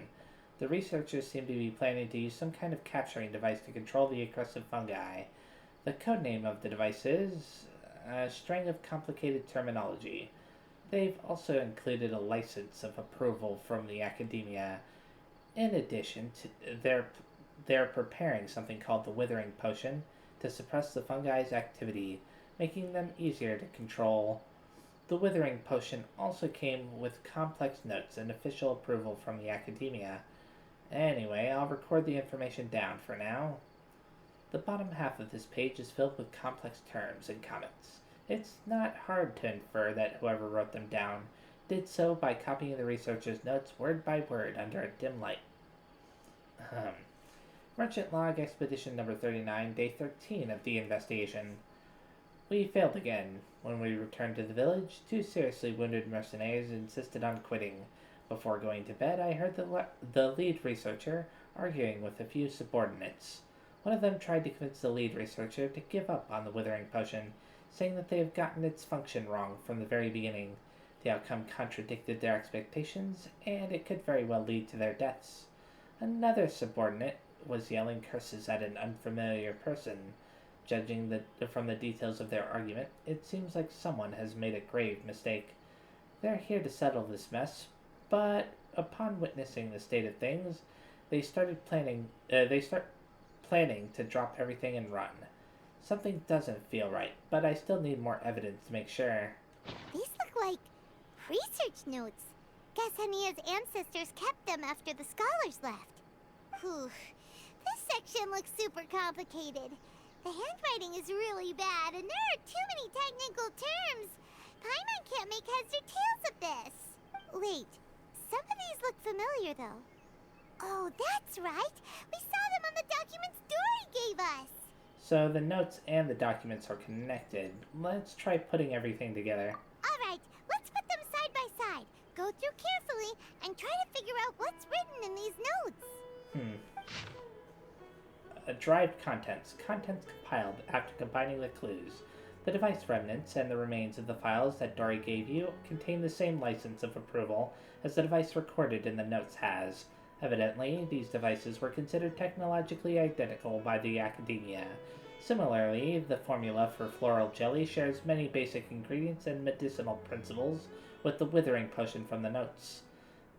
The researchers seem to be planning to use some kind of capturing device to control the aggressive fungi. The codename of the device is a string of complicated terminology. They've also included a license of approval from the academia. In addition, they're preparing something called the Withering Potion to suppress the fungi's activity, making them easier to control. The Withering Potion also came with complex notes and official approval from the academia. Anyway, I'll record the information down for now. The bottom half of this page is filled with complex terms and comments. It's not hard to infer that whoever wrote them down did so by copying the researchers' notes word by word under a dim light. Merchant Log Expedition number 39, Day 13 of the investigation. We failed again. When we returned to the village, 2 seriously wounded mercenaries insisted on quitting. Before going to bed, I heard the lead researcher arguing with a few subordinates. One of them tried to convince the lead researcher to give up on the Withering Potion, saying that they have gotten its function wrong from the very beginning. The outcome contradicted their expectations, and it could very well lead to their deaths. Another subordinate was yelling curses at an unfamiliar person. Judging from the details of their argument, it seems like someone has made a grave mistake. They're here to settle this mess, but upon witnessing the state of things, they start planning to drop everything and run. Something doesn't feel right, but I still need more evidence to make sure. These look like research notes. Guess Hania's ancestors kept them after the scholars left. Whew. This section looks super complicated. The handwriting is really bad, and there are too many technical terms. Paimon can't make heads or tails of this. Wait, some of these look familiar, though. Oh, that's right. We saw them on the documents Dory gave us. So the notes and the documents are connected. Let's try putting everything together. All right, let's put them side by side. Go through carefully and try to figure out what's written in these notes. Derived contents. Contents compiled after combining the clues. The device remnants and the remains of the files that Dory gave you contain the same license of approval as the device recorded in the notes has. Evidently, these devices were considered technologically identical by the academia. Similarly, the formula for floral jelly shares many basic ingredients and medicinal principles with the withering potion from the notes.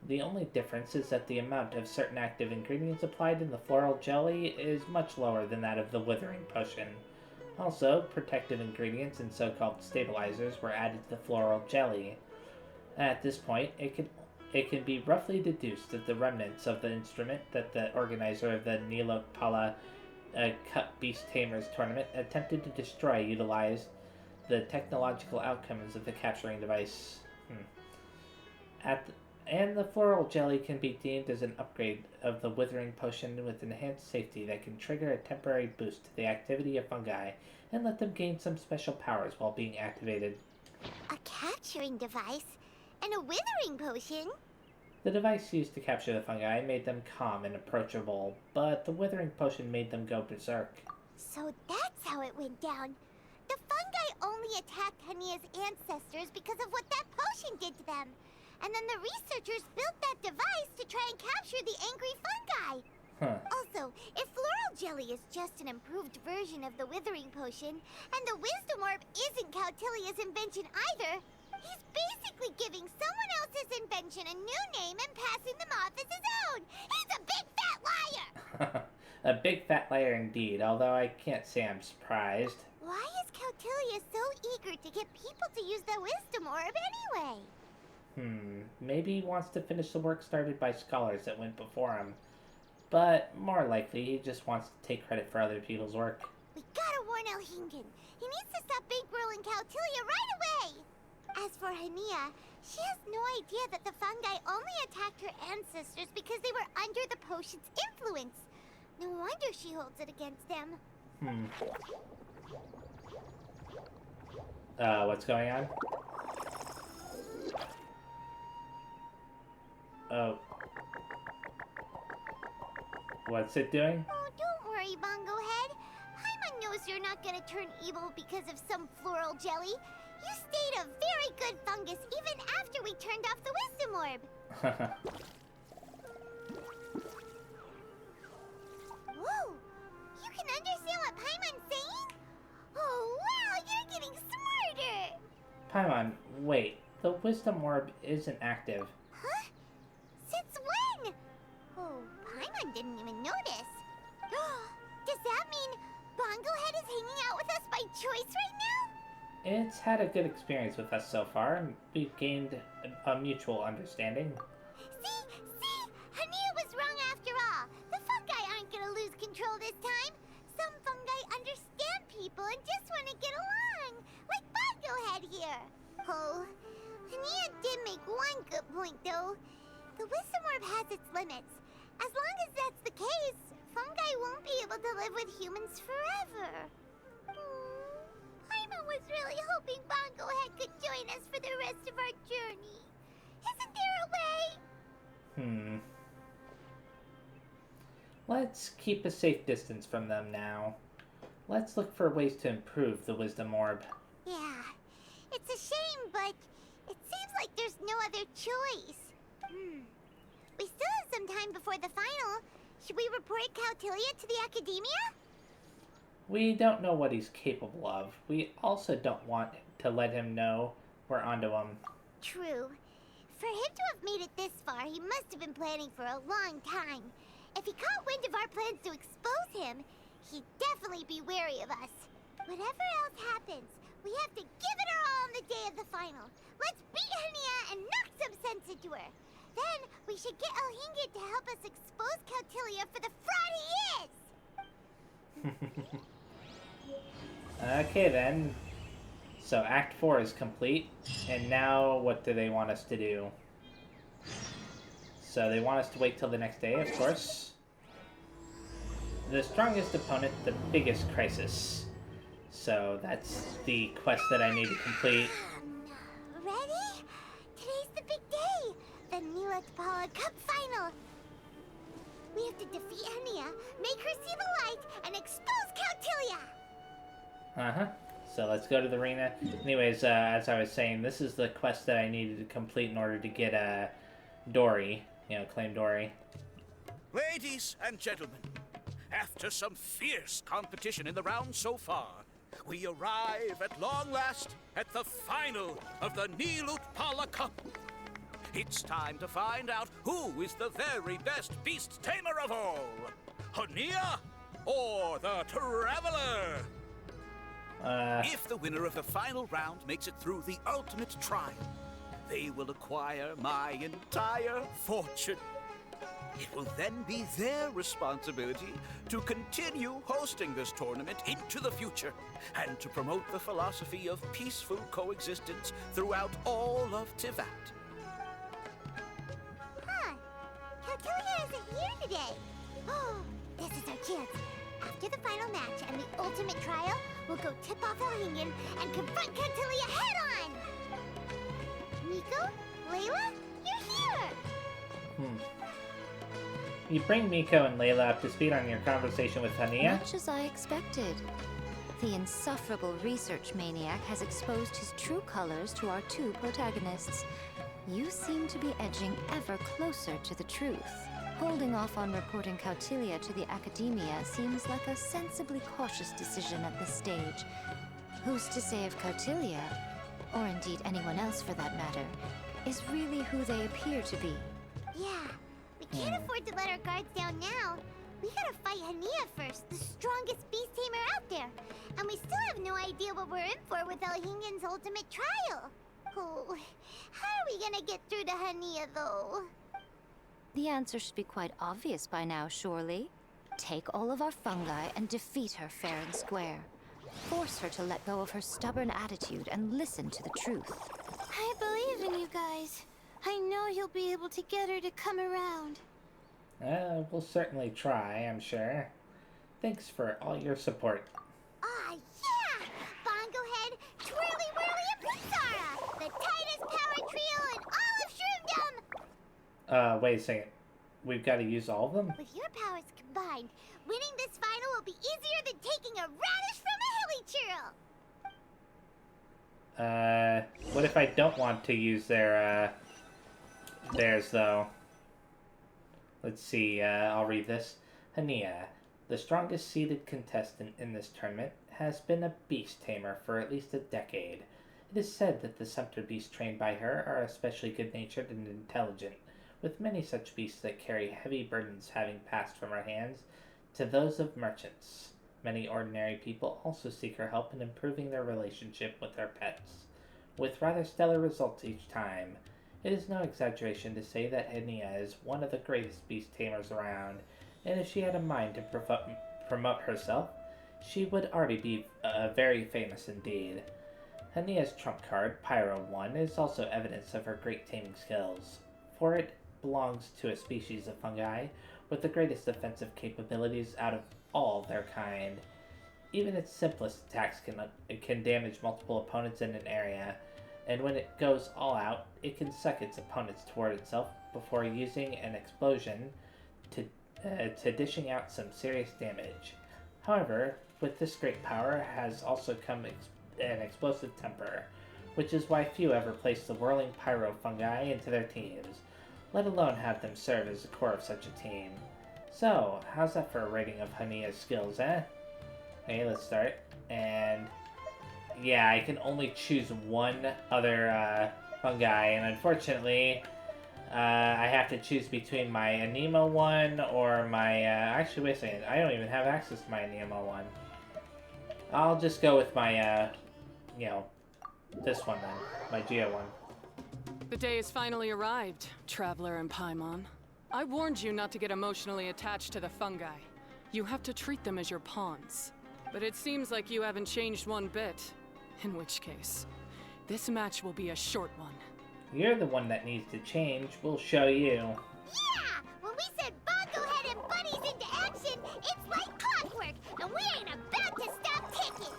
The only difference is that the amount of certain active ingredients applied in the floral jelly is much lower than that of the withering potion. Also, protective ingredients and so-called stabilizers were added to the floral jelly. At this point, it can be roughly deduced that the remnants of the instrument that the organizer of the Nilokpala Cup Beast Tamers tournament attempted to destroy utilized the technological outcomes of the capturing device. And the floral jelly can be deemed as an upgrade of the withering potion with enhanced safety that can trigger a temporary boost to the activity of fungi and let them gain some special powers while being activated. A capturing device? And a withering potion? The device used to capture the fungi made them calm and approachable, but the withering potion made them go berserk. So that's how it went down. The fungi only attacked Hania's ancestors because of what that potion did to them. And then the researchers built that device to try and capture the angry fungi. Also, if floral jelly is just an improved version of the withering potion, and the wisdom orb isn't Cautilia's invention either, he's basically giving someone else's invention a new name and passing them off as his own. He's a big fat liar! A big fat liar indeed, although I can't say I'm surprised. Why is Cautilia so eager to get people to use the wisdom orb anyway? Maybe he wants to finish the work started by scholars that went before him. But more likely, he just wants to take credit for other people's work. We gotta warn Elhingen. He needs to stop bankrolling Cautilia right away! As for Hania, she has no idea that the fungi only attacked her ancestors because they were under the potion's influence. No wonder she holds it against them. What's going on? Oh. What's it doing? Oh, don't worry, Bongo Head. Paimon knows you're not gonna turn evil because of some floral jelly. You stayed a very good fungus even after we turned off the wisdom orb. Whoa! You can understand what Paimon's saying? Oh, wow, you're getting smarter! Paimon, wait. The wisdom orb isn't active. Huh? Since when? Oh, Paimon didn't even notice. Does that mean Bongo Head is hanging out with us by choice right now? It's had a good experience with us so far, and we've gained a mutual understanding. See? Hania was wrong after all. The fungi aren't gonna lose control this time. Some fungi understand people and just want to get along. Like Bongo Head here. Oh, Hania did make one good point though. The wisdom orb has its limits. As long as that's the case, fungi won't be able to live with humans forever. Paimon was really hoping Bongo Head could join us for the rest of our journey. Isn't there a way? Let's keep a safe distance from them now. Let's look for ways to improve the wisdom orb. Yeah, it's a shame, but it seems like there's no other choice. We still have some time before the final. Should we report Cautilia to the academia? We don't know what he's capable of. We also don't want to let him know we're onto him. True. For him to have made it this far, he must have been planning for a long time. If he caught wind of our plans to expose him, he'd definitely be wary of us. Whatever else happens, we have to give it our all on the day of the final. Let's beat Hania and knock some sense into her. Then we should get Elhingen to help us expose Cautilia for the fraud he is! Okay then. So Act 4 is complete, and now what do they want us to do? So they want us to wait till the next day, of course. The strongest opponent, the biggest crisis. So that's the quest that I need to complete. Ready? Today's the big day! The Nilokpala Cup Final! We have to defeat Hania, make her see the light, and expose Cautilia! So let's go to the arena. Anyways, as I was saying, this is the quest that I needed to complete in order to get Dory. You know, claim Dory. Ladies and gentlemen, after some fierce competition in the round so far, we arrive at long last at the final of the Nilutpala Cup. It's time to find out who is the very best beast tamer of all. Hania or the Traveler? If the winner of the final round makes it through the ultimate trial, they will acquire my entire fortune. It will then be their responsibility to continue hosting this tournament into the future and to promote the philosophy of peaceful coexistence throughout all of Tivat. Huh. Caltilia isn't here today. Oh, this is our chance. After the final match and the ultimate trial, we'll go tip off Elhingen and confront Caltilia head-on! Miko? Layla? You're here! You bring Miko and Layla up to speed on your conversation with Hania? Much as I expected. The insufferable research maniac has exposed his true colors to our two protagonists. You seem to be edging ever closer to the truth. Holding off on reporting Caltilia to the Academia seems like a sensibly cautious decision at this stage. Who's to say if Caltilia, or indeed anyone else for that matter, is really who they appear to be? Yeah, we can't afford to let our guards down now. We gotta fight Hania first, the strongest beast tamer out there. And we still have no idea what we're in for with Elhingen's ultimate trial. Oh, how are we gonna get through to Hania, though? The answer should be quite obvious by now, surely. Take all of our fungi and defeat her fair and square. Force her to let go of her stubborn attitude and listen to the truth. I believe in you guys. I know you'll be able to get her to come around. We'll certainly try, I'm sure. Thanks for all your support. Ah, yeah! Bongo Head, Twirly Whirly, and Pixara! The tightest power trio in all of Shroomdom! Wait a second. We've got to use all of them? With your powers combined, winning this final will be easier than taking a radish from a hilly churl! What if I don't want to use theirs, though? Let's see, I'll read this. Hania, the strongest seeded contestant in this tournament, has been a beast tamer for at least a decade. It is said that the sumpter beasts trained by her are especially good-natured and intelligent, with many such beasts that carry heavy burdens having passed from her hands to those of merchants. Many ordinary people also seek her help in improving their relationship with their pets, with rather stellar results each time. It is no exaggeration to say that Hania is one of the greatest beast tamers around, and if she had a mind to promote herself, she would already be very famous indeed. Hania's trump card, Pyro 1, is also evidence of her great taming skills, for it belongs to a species of fungi with the greatest defensive capabilities out of all their kind. Even its simplest attacks can damage multiple opponents in an area, and when it goes all out, it can suck its opponents toward itself before using an explosion to dishing out some serious damage. However, with this great power has also come an explosive temper, which is why few ever place the whirling pyro fungi into their teams, let alone have them serve as the core of such a team. So, how's that for a rating of Hania's skills, eh? Okay, let's start. And yeah, I can only choose one other fungi, and unfortunately, I have to choose between my Anemo one or my, actually wait a second, I don't even have access to my Anemo one. I'll just go with my, this one then, my Geo one. The day has finally arrived, Traveler and Paimon. I warned you not to get emotionally attached to the fungi. You have to treat them as your pawns. But it seems like you haven't changed one bit. In which case, this match will be a short one. You're the one that needs to change. We'll show you. Yeah! When we send Bongo Head and buddies into action, it's like clockwork, and we ain't about to stop ticking!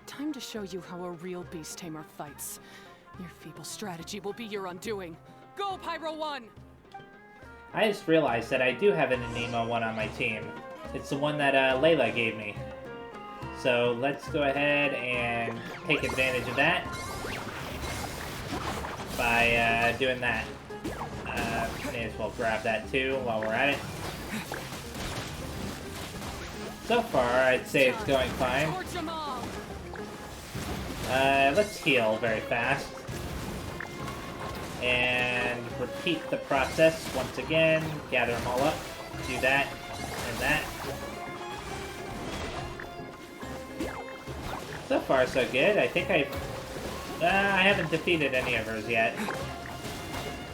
Time to show you how a real beast tamer fights. Your feeble strategy will be your undoing. Go, Pyro 1! I just realized that I do have an Anemo one on my team. It's the one that Layla gave me. So let's go ahead and take advantage of that by doing that. May as well grab that too while we're at it. So far, I'd say it's going fine. Let's heal very fast. And repeat the process once again. Gather them all up. Do that and that. So far, so good. I think I haven't defeated any of hers yet.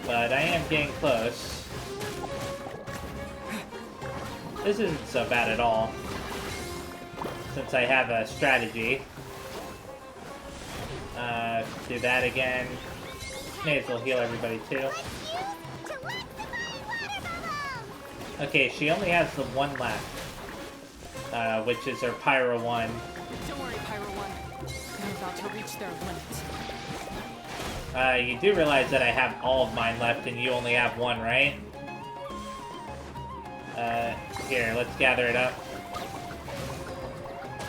But I am getting close. This isn't so bad at all. Since I have a strategy. Do that again. May as well heal everybody too. Okay, she only has the one left. Which is her Pyro 1. Don't worry, Pyro 1. They're about to reach their limit. You do realize that I have all of mine left and you only have one, right? Here, let's gather it up.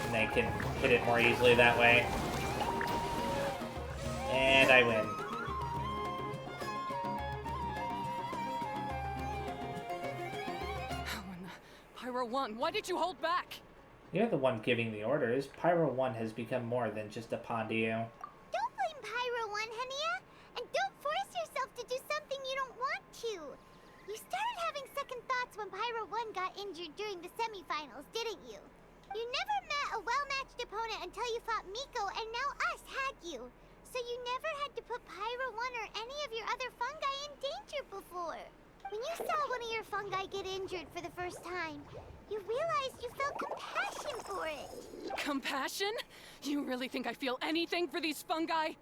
And they can hit it more easily that way. And I win. Pyro 1, why did you hold back? You're the one giving the orders. Pyro 1 has become more than just a pawn to you. Don't blame Pyro 1, Hania. And don't force yourself to do something you don't want to. You started having second thoughts when Pyro 1 got injured during the semifinals, didn't you? You never met a well-matched opponent until you fought Miko, and now us had you. So you never had to put Pyro 1 or any of your other fungi in danger before. When you saw one of your fungi get injured for the first time, you realized you felt compassion for it. Compassion? You really think I feel anything for these fungi?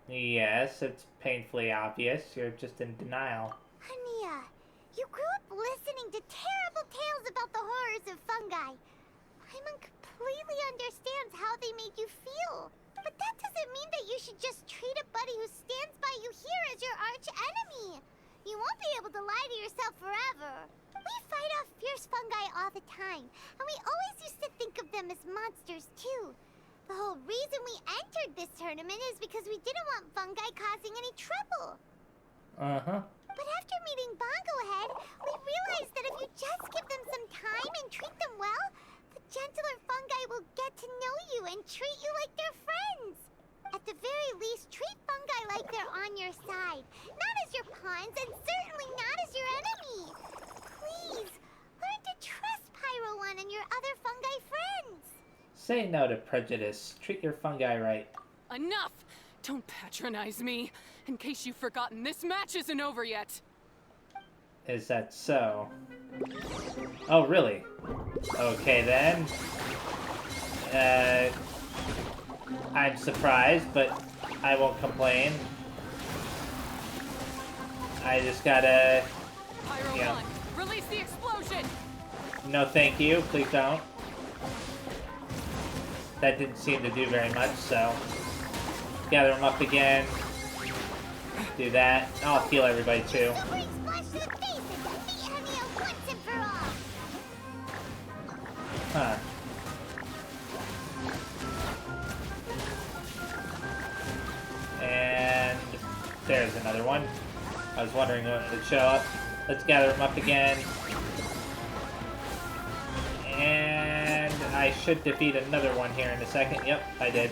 Yes, it's painfully obvious. You're just in denial. Hania, you grew up listening to terrible tales about the horrors of fungi. Paimon completely understands how they make you feel. But that doesn't mean that you should just treat a buddy who stands by you here as your arch enemy. You won't be able to lie to yourself forever. We fight off fierce fungi all the time, and we always used to think of them as monsters too. The whole reason we entered this tournament is because we didn't want fungi causing any trouble. Uh-huh. But after meeting Bongo Head, we realized that if you just give them some time and treat them well, the gentler fungi will get to know you and treat you like they're friends. At the very least, treat fungi like they're on your side, not as your pawns and certainly not as your enemy. Please, learn to trust Pyro 1 and your other fungi friends. Say no to prejudice. Treat your fungi right. Enough! Don't patronize me. In case you've forgotten, this match isn't over yet. Is that so? Oh, really? Okay, then. I'm surprised, but I won't complain. I just gotta... Pyro Yeah. 1, release the explosion! No thank you, please don't. That didn't seem to do very much, so... Gather them up again. Do that. I'll heal everybody too. Super splash to the face and defeat Hania once and for all. Huh. And there's another one. I was wondering when it would show up. Let's gather them up again. And I should defeat another one here in a second. Yep, I did.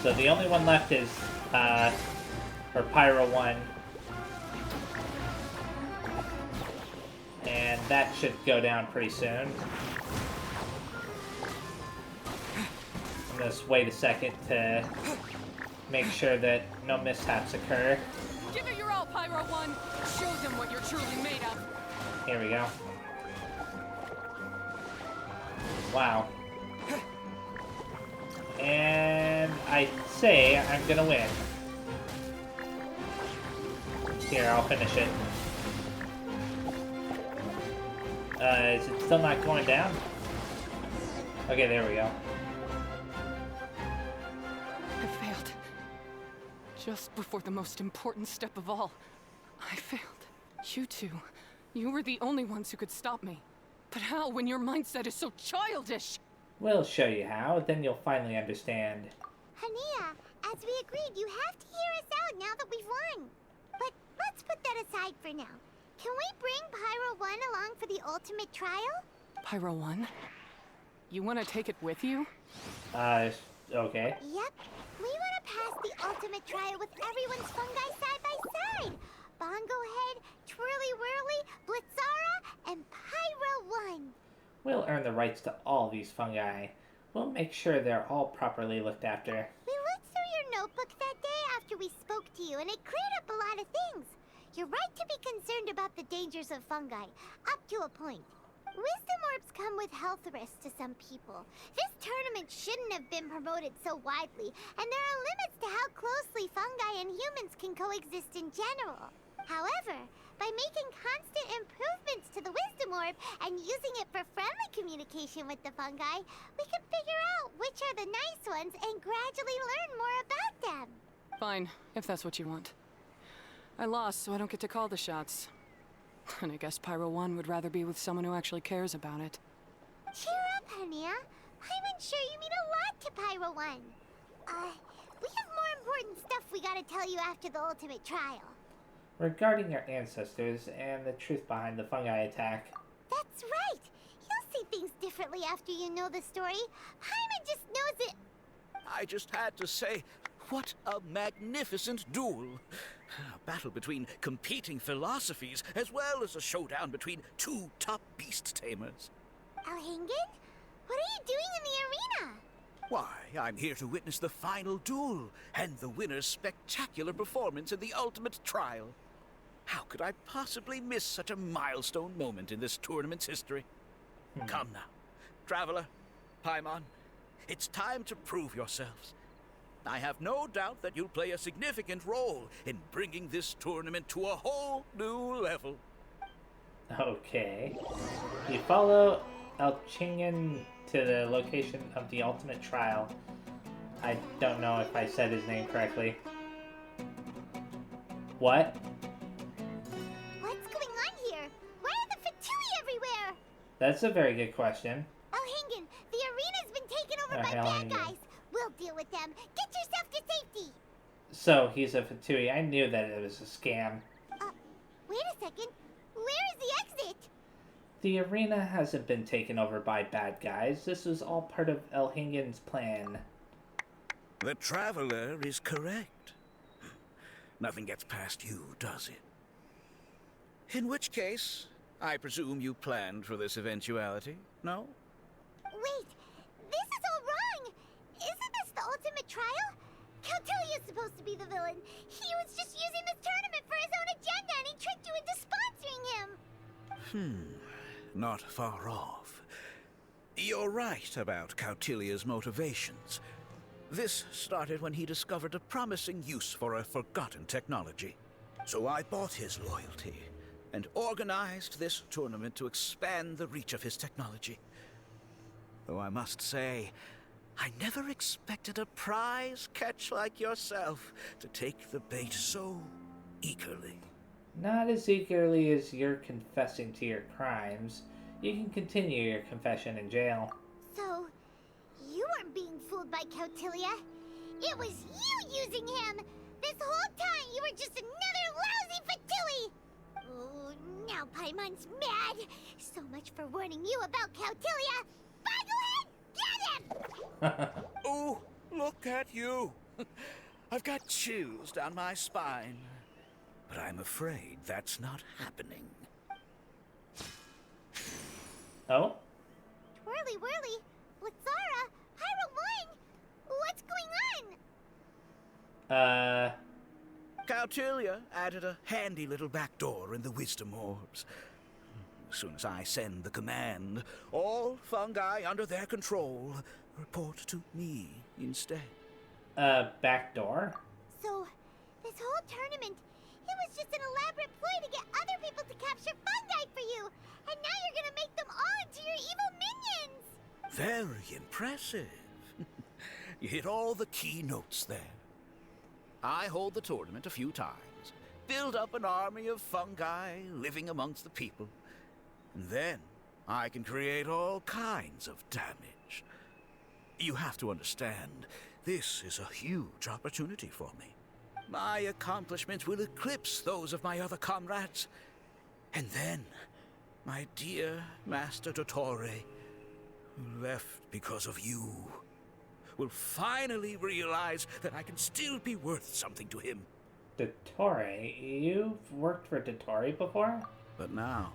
So the only one left is, or Pyro 1. And that should go down pretty soon. I'm gonna just wait a second to make sure that no mishaps occur. Give it your all, Pyro 1! Show them what you're truly made of! Here we go. Wow. And I say I'm gonna win. Here, I'll finish it. Is it still not going down? Okay, there we go. I failed. Just before the most important step of all, I failed. You two, you were the only ones who could stop me. But how when your mindset is so childish? We'll show you how, then you'll finally understand. Hania, as we agreed, you have to hear us out now that we've won. But let's put that aside for now. Can we bring Pyro 1 along for the ultimate trial? Pyro 1? You want to take it with you? Okay. Yep. We want to pass the ultimate trial with everyone's fungi side by side. Bongo Head, Twirly Whirly, Blitzara, and Pyro 1. We'll earn the rights to all these fungi. We'll make sure they're all properly looked after. We looked through your notebook that day after we spoke to you, and it cleared up a lot of things. You're right to be concerned about the dangers of fungi, up to a point. Wisdom orbs come with health risks to some people. This tournament shouldn't have been promoted so widely, and there are limits to how closely fungi and humans can coexist in general. However, by making constant improvements to the Wisdom Orb and using it for friendly communication with the fungi, we can figure out which are the nice ones and gradually learn more about them. Fine, if that's what you want. I lost, so I don't get to call the shots. And I guess Pyro 1 would rather be with someone who actually cares about it. Cheer up, Hania. I'm sure you mean a lot to Pyro 1. We have more important stuff we gotta tell you after the ultimate trial. Regarding your ancestors and the truth behind the fungi attack. That's right. You'll see things differently after you know the story. Paimon just knows it. I just had to say, what a magnificent duel. A battle between competing philosophies, as well as a showdown between two top beast tamers. Elhingen? What are you doing in the arena? Why, I'm here to witness the final duel and the winner's spectacular performance in the ultimate trial. How could I possibly miss such a milestone moment in this tournament's history? Come now, Traveler, Paimon, it's time to prove yourselves. I have no doubt that you'll play a significant role in bringing this tournament to a whole new level. Okay. You follow Elchingen to the location of the ultimate trial. I don't know if I said his name correctly. What? What's going on here? Why are the Fatui everywhere? That's a very good question. Elhingen, the arena's been taken over by Elhingen. bad guys. We'll deal with them. Get yourself to safety. So, he's a Fatui. I knew that it was a scam. Wait a second. Where is the exit? The arena hasn't been taken over by bad guys. This was all part of Elhingen's plan. The Traveler is correct. Nothing gets past you, does it? In which case, I presume you planned for this eventuality, no? Wait, this is all wrong. Isn't this the ultimate trial? Cautilia's supposed to be the villain. He was just using this tournament for his own agenda, and he tricked you into sponsoring him. Not far off. You're right about Cautilia's motivations. This started when he discovered a promising use for a forgotten technology. So I bought his loyalty and organized this tournament to expand the reach of his technology. Though I must say, I never expected a prize catch like yourself to take the bait so eagerly. Not as eagerly as you're confessing to your crimes. You can continue your confession in jail. So, you weren't being fooled by Cautilia. It was you using him. This whole time you were just another lousy Fatui. Oh, now Paimon's mad. So much for warning you about Cautilia. Boglehead, get him! Oh, look at you. I've got chills down my spine. But I'm afraid that's not happening. Oh? Twirly Whirly, Blitzara, Pyro 1, what's going on? Cautilia added a handy little back door in the wisdom orbs. As soon as I send the command, all fungi under their control report to me instead. Back door? So, this whole tournament, it was just an elaborate ploy to get other people to capture fungi for you. And now you're gonna make them all into your evil minions. Very impressive. You hit all the key notes there. I hold the tournament a few times, build up an army of fungi living amongst the people, and then I can create all kinds of damage. You have to understand, this is a huge opportunity for me. My accomplishments will eclipse those of my other comrades. And then, my dear Master Dottore who left because of you, will finally realize that I can still be worth something to him. Dottore? You've worked for Dottore before? But now,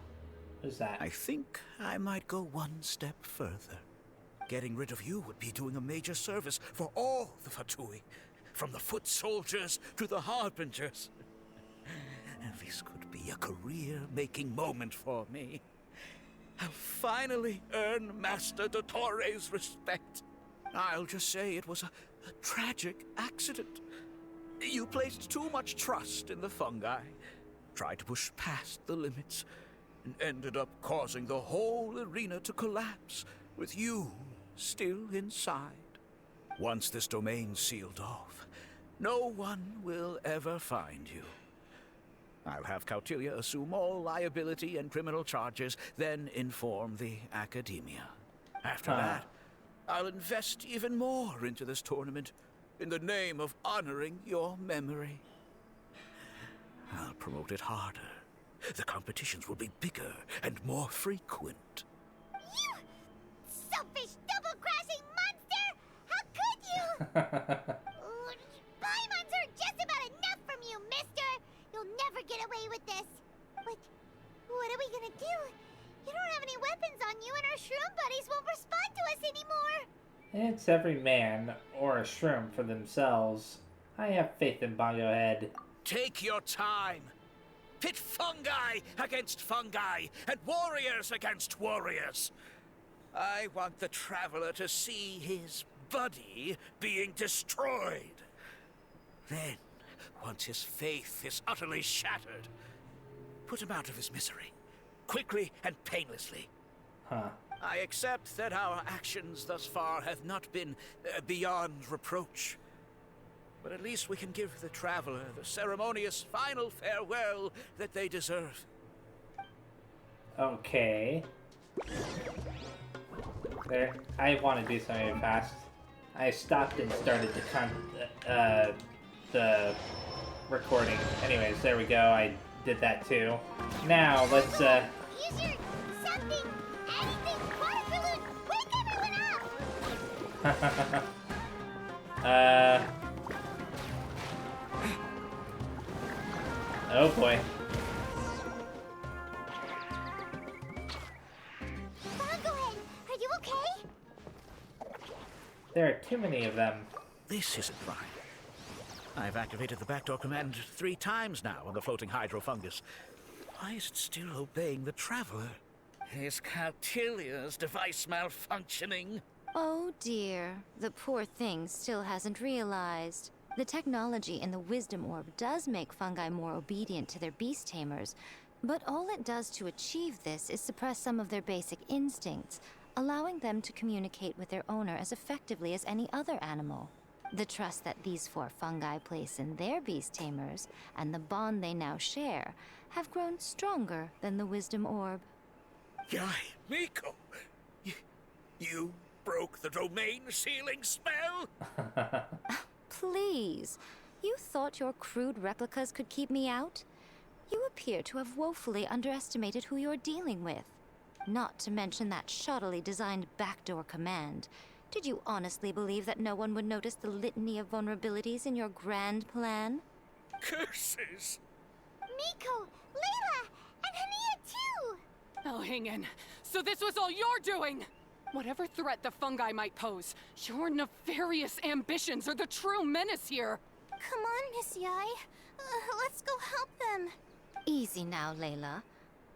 Who's that? I think I might go one step further. Getting rid of you would be doing a major service for all the Fatui, from the foot soldiers to the harbingers. And this could be a career-making moment for me. I'll finally earn Master Dottore's respect. I'll just say it was a tragic accident. You placed too much trust in the fungi, tried to push past the limits, and ended up causing the whole arena to collapse, with you still inside. Once this domain's sealed off, no one will ever find you. I'll have Cautilia assume all liability and criminal charges, then inform the Academia. After that, I'll invest even more into this tournament, in the name of honoring your memory. I'll promote it harder. The competitions will be bigger and more frequent. You selfish, double-crashing monster! How could you? Paimons are just about enough from you, mister! You'll never get away with this. What are we gonna do? You don't have any weapons on you, and our shroom buddies won't respond to us anymore. It's every man or a shroom for themselves. I have faith in Bongo Head. Take your time. Pit fungi against fungi, and warriors against warriors. I want the Traveler to see his buddy being destroyed. Then, once his faith is utterly shattered, put him out of his misery, quickly and painlessly. I accept that our actions thus far have not been beyond reproach. But at least we can give the Traveler the ceremonious final farewell that they deserve. Okay. There. I want to do something fast. I stopped and started the recording. Anyways, there we go. I did that too. Now, let's, Use your something, anything, water balloon! Wake everyone up! Oh boy. Bongohead, are you okay? There are too many of them. This isn't right. I've activated the backdoor command 3 times now on the floating hydrofungus. Why is it still obeying the Traveler? Is Cautilia's device malfunctioning? Oh dear, the poor thing still hasn't realized. The technology in the Wisdom Orb does make fungi more obedient to their beast tamers, but all it does to achieve this is suppress some of their basic instincts, allowing them to communicate with their owner as effectively as any other animal. The trust that these 4 fungi place in their beast tamers, and the bond they now share, have grown stronger than the Wisdom Orb. Yai, Miko! You broke the domain sealing spell? Please, you thought your crude replicas could keep me out? You appear to have woefully underestimated who you're dealing with. Not to mention that shoddily designed backdoor command. Did you honestly believe that no one would notice the litany of vulnerabilities in your grand plan? Curses! Miko, Layla, and Hania too! Oh, hang in. So this was all you're doing! Whatever threat the fungi might pose, your nefarious ambitions are the true menace here! Come on, Miss Yai. Let's go help them. Easy now, Layla.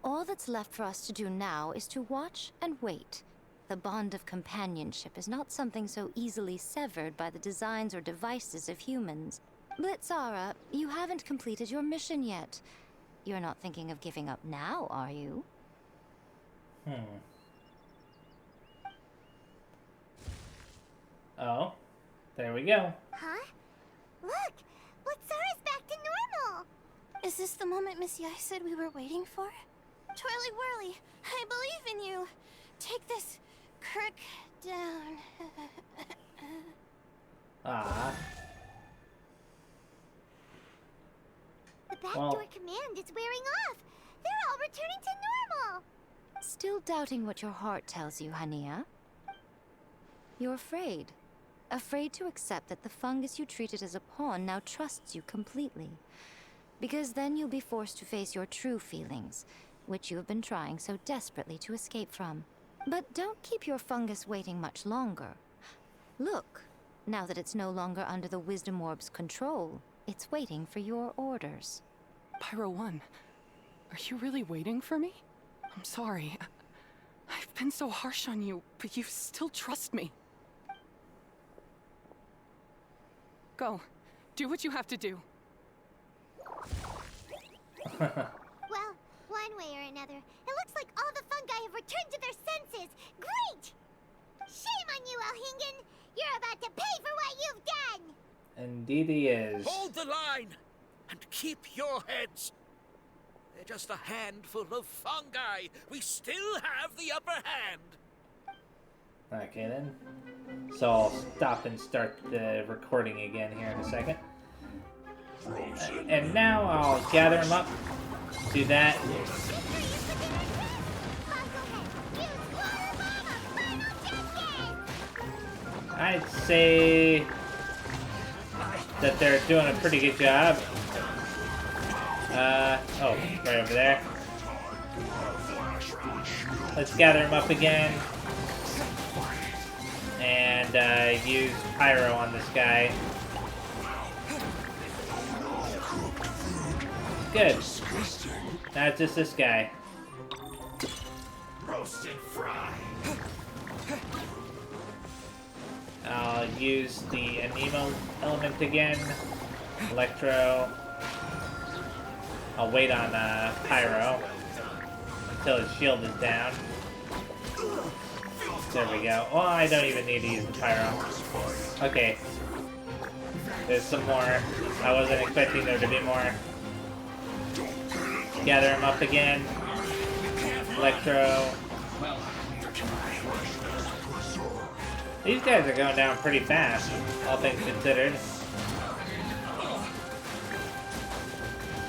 All that's left for us to do now is to watch and wait. The bond of companionship is not something so easily severed by the designs or devices of humans. Blitzara, you haven't completed your mission yet. You're not thinking of giving up now, are you? Oh, there we go. Huh? Look! Blitzara's back to normal! Is this the moment Miss Yai said we were waiting for? Twirly Whirly, I believe in you. Take this crook down. Ah. The backdoor command is wearing off! They're all returning to normal! Still doubting what your heart tells you, Hania? You're afraid. Afraid to accept that the fungus you treated as a pawn now trusts you completely. Because then you'll be forced to face your true feelings, which you have been trying so desperately to escape from. But don't keep your fungus waiting much longer. Look, now that it's no longer under the Wisdom Orb's control, it's waiting for your orders. Pyro 1, are you really waiting for me? I'm sorry. I've been so harsh on you, but you still trust me. Go. Do what you have to do. Well, one way or another, it looks like all the fungi have returned to their senses. Great! Shame on you, Elhingen! You're about to pay for what you've done! Indeed he is. Hold the line and keep your heads. They're just a handful of fungi. We still have the upper hand. Okay then. So I'll stop and start the recording again here in a second. And now I'll gather them up. Do that. I'd say that they're doing a pretty good job. Oh, right over there. Let's gather them up again. And use Pyro on this guy. Good. Now it's just this guy. Roasted fry. I'll use the Anemo element again. Electro. I'll wait on Pyro until his shield is down. There we go. Oh, I don't even need to use the Pyro. Okay. There's some more. I wasn't expecting there to be more. Gather him up again. Electro. These guys are going down pretty fast, all things considered.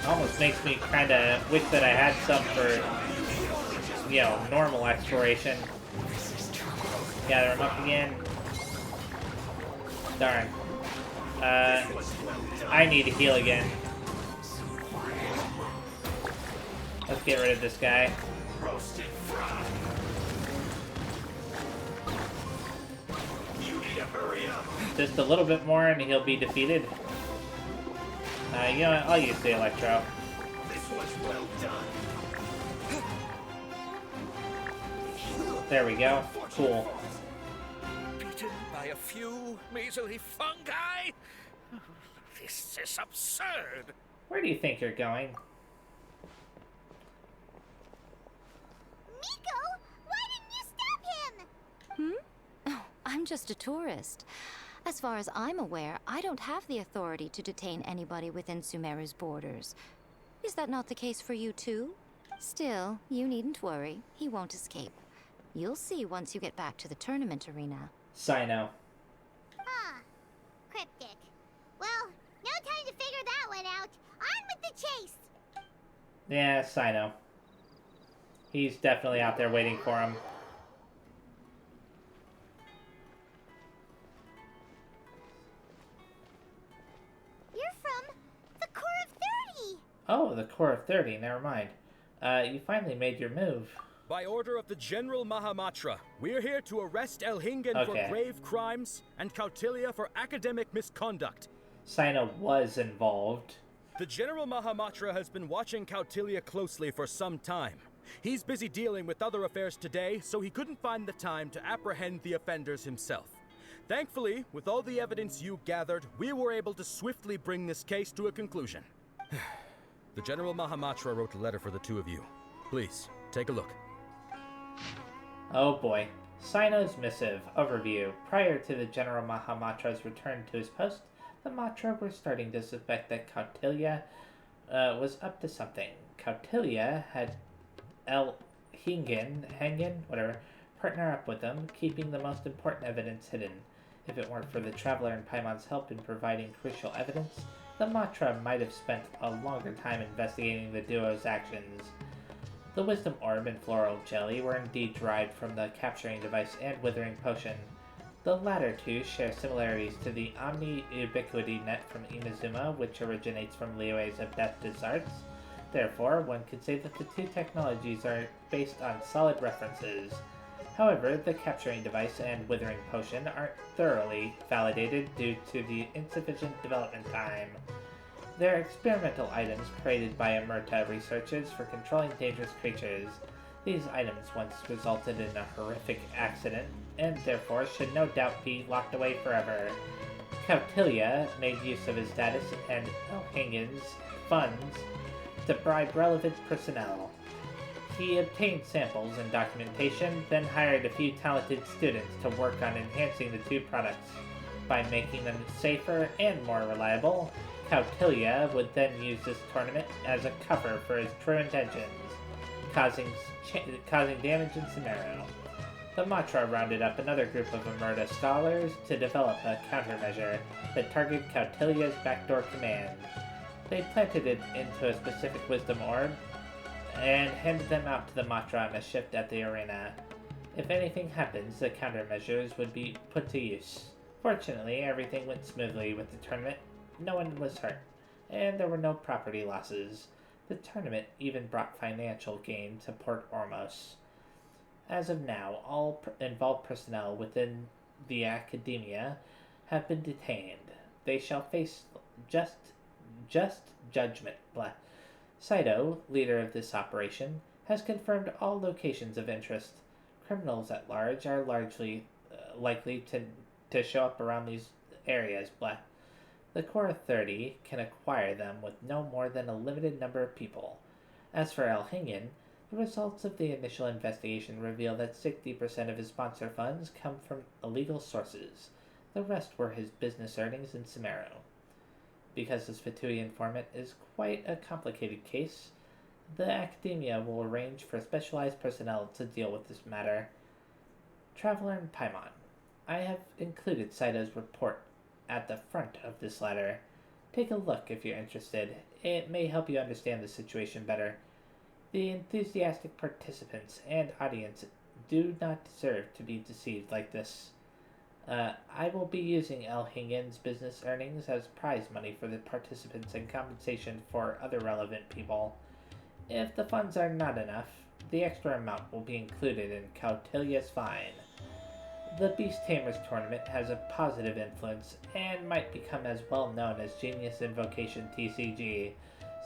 Almost makes me kind of wish that I had some for, you know, normal exploration. Gather them up again. Darn. I need to heal again. Let's get rid of this guy. Just a little bit more and he'll be defeated. You know what? I'll use the Electro. There we go. Cool. Beaten by a few measly fungi? This is absurd. Where do you think you're going? Miko, why didn't you stop him? Oh, I'm just a tourist. As far as I'm aware, I don't have the authority to detain anybody within Sumeru's borders. Is that not the case for you too? Still, you needn't worry. He won't escape. You'll see once you get back to the tournament arena. Sino. Ah, cryptic. Well, no time to figure that one out. On with the chase! Yeah, Sino. He's definitely out there waiting for him. You're from the Core of 30! Oh, the Core of 30, never mind. You finally made your move. By order of the General Mahamatra, we're here to arrest Elhingen for grave crimes and Kautilya for academic misconduct. Sino was involved. The General Mahamatra has been watching Kautilya closely for some time. He's busy dealing with other affairs today, so he couldn't find the time to apprehend the offenders himself. Thankfully, with all the evidence you gathered, we were able to swiftly bring this case to a conclusion. The General Mahamatra wrote a letter for the two of you. Please, take a look. Oh boy. Sino's missive. Overview. Prior to the General Mahamatra's return to his post, the Matra were starting to suspect that Kautilya was up to something. Kautilya had Elhingen, whatever, partner up with them, keeping the most important evidence hidden. If it weren't for the Traveler and Paimon's help in providing crucial evidence, the Matra might have spent a longer time investigating the duo's actions. The Wisdom Orb and Floral Jelly were indeed derived from the capturing device and withering potion. The latter two share similarities to the Omni-Ubiquity Net from Inazuma, which originates from Liyue's Adeptus Arts. Therefore, one could say that the two technologies are based on solid references. However, the capturing device and withering potion aren't thoroughly validated due to the insufficient development time. They're experimental items created by Emerta researchers for controlling dangerous creatures. These items once resulted in a horrific accident, and therefore should no doubt be locked away forever. Cautilia made use of his status and Elhingen's funds to bribe relevant personnel. He obtained samples and documentation, then hired a few talented students to work on enhancing the two products. By making them safer and more reliable, Cautilia would then use this tournament as a cover for his true intentions, causing damage in Sumeru. The Matra rounded up another group of Emerta scholars to develop a countermeasure that targeted Cautilia's backdoor command. They planted it into a specific wisdom orb and handed them out to the Matra on a shift at the arena. If anything happens, the countermeasures would be put to use. Fortunately, everything went smoothly with the tournament. No one was hurt, and there were no property losses. The tournament even brought financial gain to Port Ormos. As of now, all involved personnel within the academia have been detained. They shall face just judgment. Saito, leader of this operation, has confirmed all locations of interest. Criminals at large are largely likely to show up around these areas. The Core 30 can acquire them with no more than a limited number of people. As for Elhingen, the results of the initial investigation reveal that 60% of his sponsor funds come from illegal sources. The rest were his business earnings in Sumeru. Because this Fatui informant is quite a complicated case, the Academia will arrange for specialized personnel to deal with this matter. Traveler in Paimon, I have included Saito's report at the front of this letter. Take a look if you're interested. It may help you understand the situation better. The enthusiastic participants and audience do not deserve to be deceived like this. I will be using Elhingen's business earnings as prize money for the participants and compensation for other relevant people. If the funds are not enough, the extra amount will be included in Cautilia's fine. The Beast Tamers tournament has a positive influence and might become as well known as Genius Invocation TCG,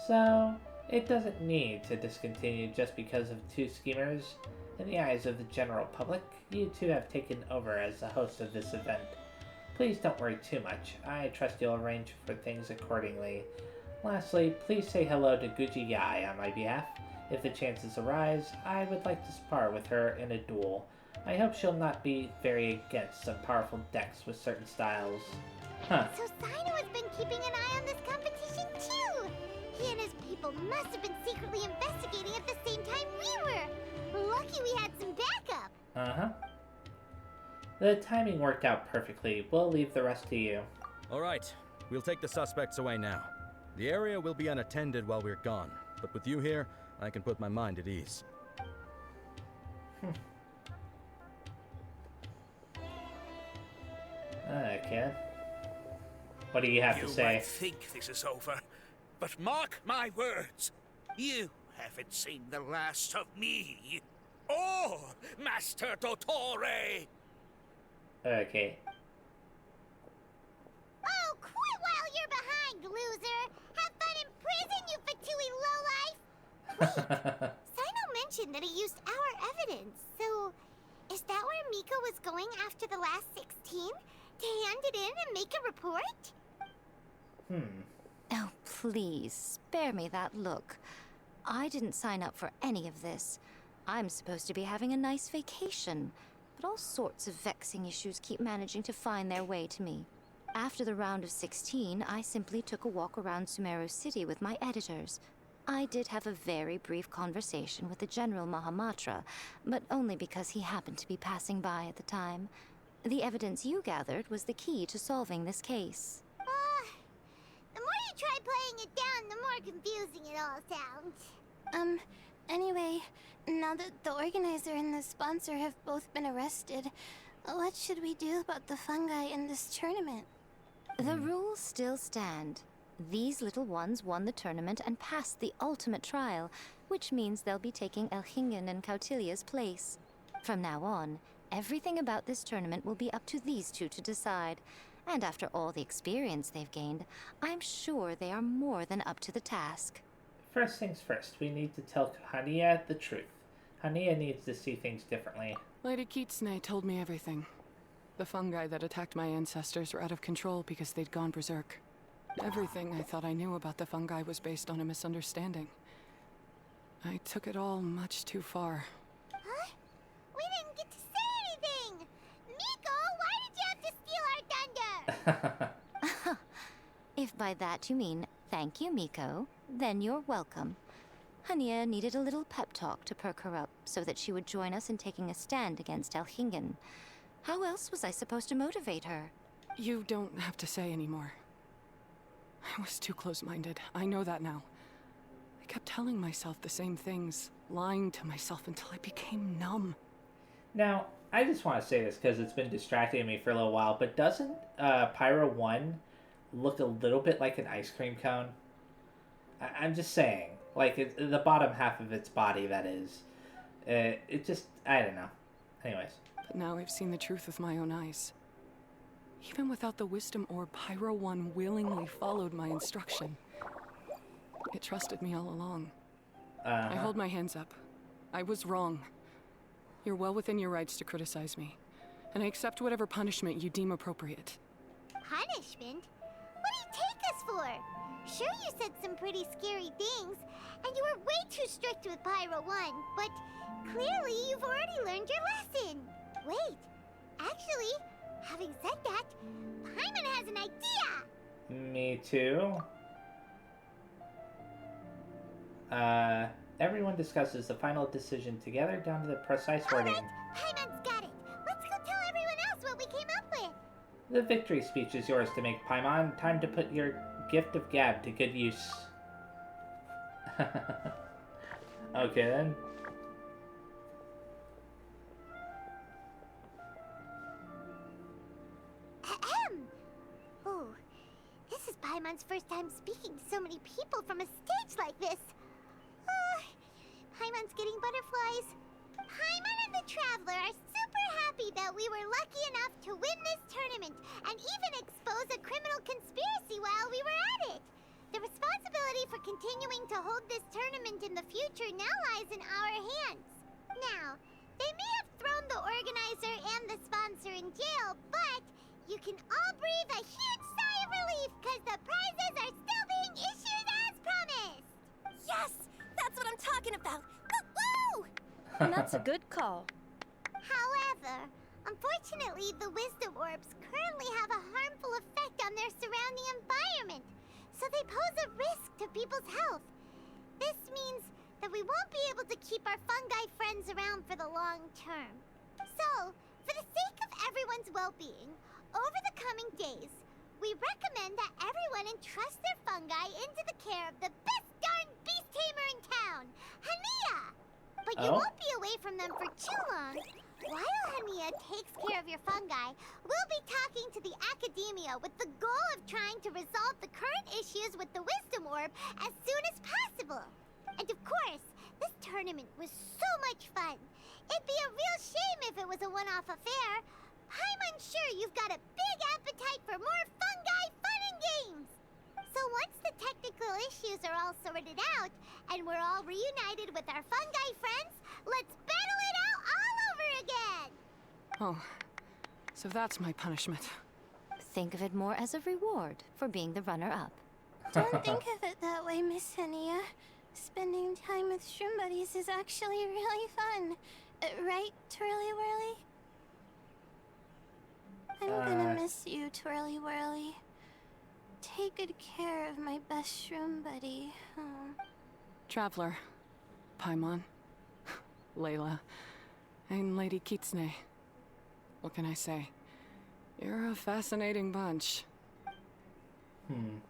so it doesn't need to discontinue just because of two schemers. In the eyes of the general public, you two have taken over as the host of this event. Please don't worry too much. I trust you'll arrange for things accordingly. Lastly, please say hello to Guji Yai on my behalf. If the chances arise, I would like to spar with her in a duel. I hope she'll not be very against some powerful decks with certain styles. So Saito has been keeping an eye on this competition too! He and his people must have been secretly investigating at the same time we were! Lucky we had some backup! The timing worked out perfectly. We'll leave the rest to you. Alright, we'll take the suspects away now. The area will be unattended while we're gone, but with you here, I can put my mind at ease. Okay. What do you have to say? You might think this is over, but mark my words. You haven't seen the last of me. Or Master Dottore. Okay. Oh, quit while you're behind, loser! Have fun in prison, you Fatui lowlife! Wait, Sino mentioned that he used our evidence, so is that where Mika was going after the last 16? To hand it in and make a report? Oh, please, spare me that look. I didn't sign up for any of this. I'm supposed to be having a nice vacation, but all sorts of vexing issues keep managing to find their way to me. After the round of 16, I simply took a walk around Sumeru City with my editors. I did have a very brief conversation with the General Mahamatra, but only because he happened to be passing by at the time. The evidence you gathered was the key to solving this case. The more you try playing it down, the more confusing it all sounds. Anyway, now that the organizer and the sponsor have both been arrested, What should we do about the fungi in this tournament? The rules still stand. These little ones won the tournament and passed the ultimate trial, which means they'll be taking Elhingen and Cautilia's place. From now on, everything about this tournament will be up to these two to decide. And after all the experience they've gained, I'm sure they are more than up to the task. First things first, we need to tell Hania the truth. Hania needs to see things differently. Lady Kitsune told me everything. The fungi that attacked my ancestors were out of control because they'd gone berserk. Everything I thought I knew about the fungi was based on a misunderstanding. I took it all much too far. Huh? We didn't get to say anything! Miko, why did you have to steal our thunder? If by that you mean thank you, Miko, then you're welcome. Hania needed a little pep talk to perk her up so that she would join us in taking a stand against Elhingen. How else was I supposed to motivate her? You don't have to say anymore. I was too close-minded. I know that now. I kept telling myself the same things, lying to myself until I became numb. Now, I just want to say this because it's been distracting me for a little while, but doesn't Pyro 1 look a little bit like an ice cream cone? I'm just saying. Like, the bottom half of its body, that is. It just, I don't know. Anyways. But now I've seen the truth with my own eyes. Even without the wisdom orb, Pyro 1 willingly followed my instruction. It trusted me all along. I hold my hands up. I was wrong. You're well within your rights to criticize me, and I accept whatever punishment you deem appropriate. Punishment? What do you take us for? Sure, you said some pretty scary things, and you were way too strict with Pyro 1, but clearly you've already learned your lesson. Wait, actually, having said that, Paimon has an idea! Me too. Everyone discusses the final decision together down to the precise wording. Alright, Paimon's got it. Let's go tell everyone else what we came up with. The victory speech is yours to make, Paimon. Time to put your gift of gab to good use. Okay then. Ahem. Oh, this is Paimon's first time speaking to so many people from a stage like this. Paimon's getting butterflies. Paimon and the Traveler are super happy that we were lucky enough to win this tournament and even expose a criminal conspiracy while we were at it. The responsibility for continuing to hold this tournament in the future now lies in our hands. Now, they may have thrown the organizer and the sponsor in jail, but you can all breathe a huge sigh of relief because the prizes are still being issued as promised. Yes! That's what I'm talking about! Woo-woo! And that's a good call. However, unfortunately, the wisdom orbs currently have a harmful effect on their surrounding environment, so they pose a risk to people's health. This means that we won't be able to keep our fungi friends around for the long term. So, for the sake of everyone's well-being, over the coming days, we recommend that everyone entrust their fungi into the care of the best darn beast tamer in town, Hania! But you won't be away from them for too long. While Hania takes care of your fungi, we'll be talking to the academia with the goal of trying to resolve the current issues with the wisdom orb as soon as possible. And of course, this tournament was so much fun. It'd be a real shame if it was a one-off affair. I'm sure you've got a big appetite for more fungi fun and games. So once the technical issues are all sorted out, and we're all reunited with our fungi friends, let's battle it out all over again! Oh, so that's my punishment. Think of it more as a reward for being the runner-up. Don't think of it that way, Miss Hania. Spending time with shroom buddies is actually really fun. Right, Twirly Whirly? I'm gonna miss you, Twirly Whirly. Take good care of my best shroom buddy. Oh. Traveler, Paimon, Layla, and Lady Kitsune. What can I say? You're a fascinating bunch. Come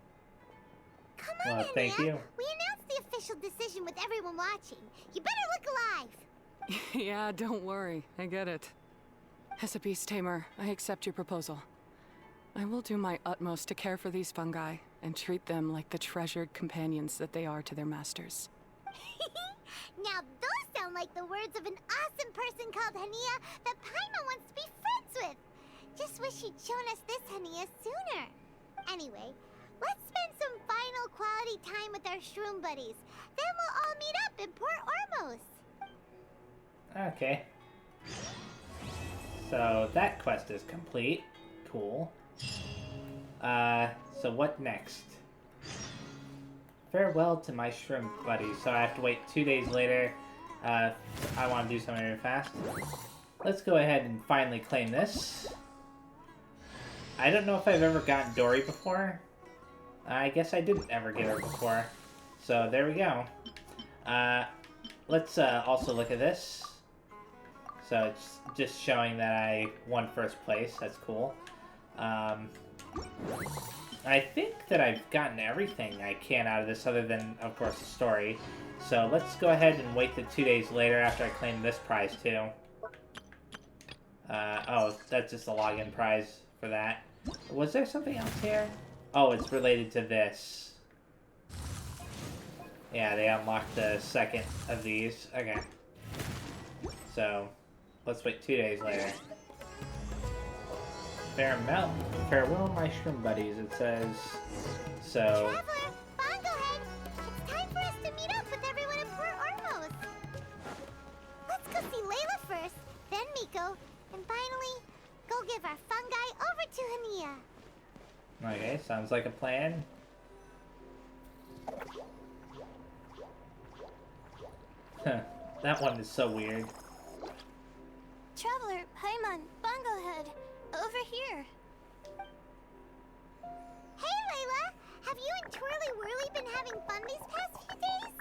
on, Well, thank Hania. you. We announced the official decision with everyone watching. You better look alive. Yeah, don't worry. I get it. As a beast tamer, I accept your proposal. I will do my utmost to care for these fungi and treat them like the treasured companions that they are to their masters. Now those sound like the words of an awesome person called Hania that Paimon wants to be friends with. Just wish you'd shown us this Hania sooner. Anyway, let's spend some final quality time with our shroom buddies. Then we'll all meet up in Port Ormos. Okay. So that quest is complete. Cool. So what next? Farewell to my shrimp buddies. So I have to wait 2 days later. I want to do something really fast. Let's go ahead and finally claim this. I don't know if I've ever gotten Dory before. I guess I didn't ever get her before. So there we go. Let's also look at this. So it's just showing that I won first place. That's cool. I think that I've gotten everything I can out of this other than, of course, the story. So let's go ahead and wait the 2 days later after I claim this prize, too. Oh, that's just a login prize for that. Was there something else here? Oh, it's related to this. Yeah, they unlocked the second of these. Okay. So, let's wait 2 days later. Farewell, my shroom buddies, it says. So. Traveler, Bongohead, it's time for us to meet up with everyone in Port Ormos. Let's go see Layla first, then Miko, and finally, go give our fungi over to Hania. Okay, sounds like a plan. Huh, that one is so weird. Traveler, Paimon, Bongohead, over here. Hey, Layla! Have you and Twirly Whirly been having fun these past few days?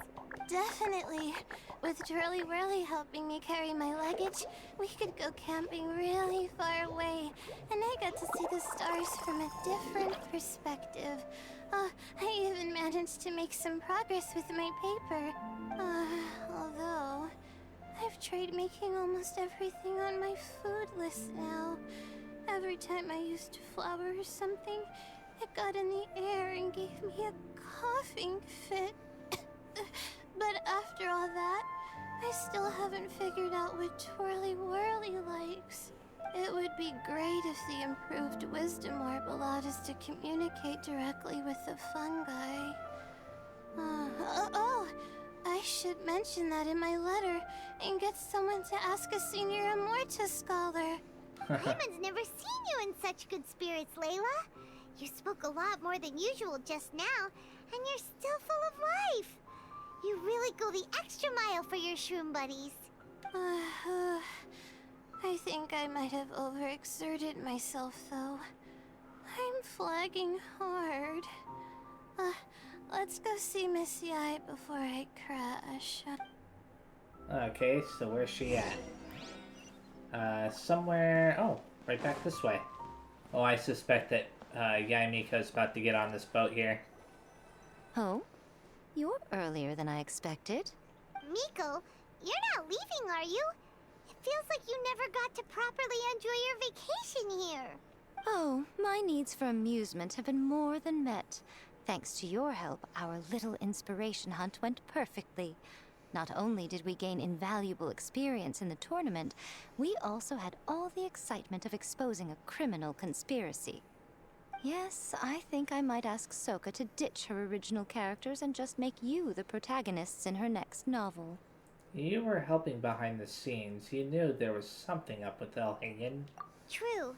Definitely. With Twirly Whirly helping me carry my luggage, we could go camping really far away, and I got to see the stars from a different perspective. I even managed to make some progress with my paper. Although, I've tried making almost everything on my food list now. Every time I used flour or something, it got in the air and gave me a coughing fit. But after all that, I still haven't figured out what Twirly Whirly likes. It would be great if the improved wisdom orb allowed us to communicate directly with the fungi. I should mention that in my letter and get someone to ask a senior Immortus scholar. Paimon's never seen you in such good spirits, Layla. You spoke a lot more than usual just now, and you're still full of life. You really go the extra mile for your shroom buddies. I think I might have overexerted myself, though. I'm flagging hard. Let's go see Miss Yai before I crash. Okay, so where's she at? Somewhere... Oh, right back this way. Oh, I suspect that Yai Miko's about to get on this boat here. Oh? You're earlier than I expected. Miko, you're not leaving, are you? It feels like you never got to properly enjoy your vacation here. Oh, my needs for amusement have been more than met. Thanks to your help, our little inspiration hunt went perfectly. Not only did we gain invaluable experience in the tournament, we also had all the excitement of exposing a criminal conspiracy. Yes, I think I might ask Soka to ditch her original characters and just make you the protagonists in her next novel. You were helping behind the scenes. You knew there was something up with Elhagen. True.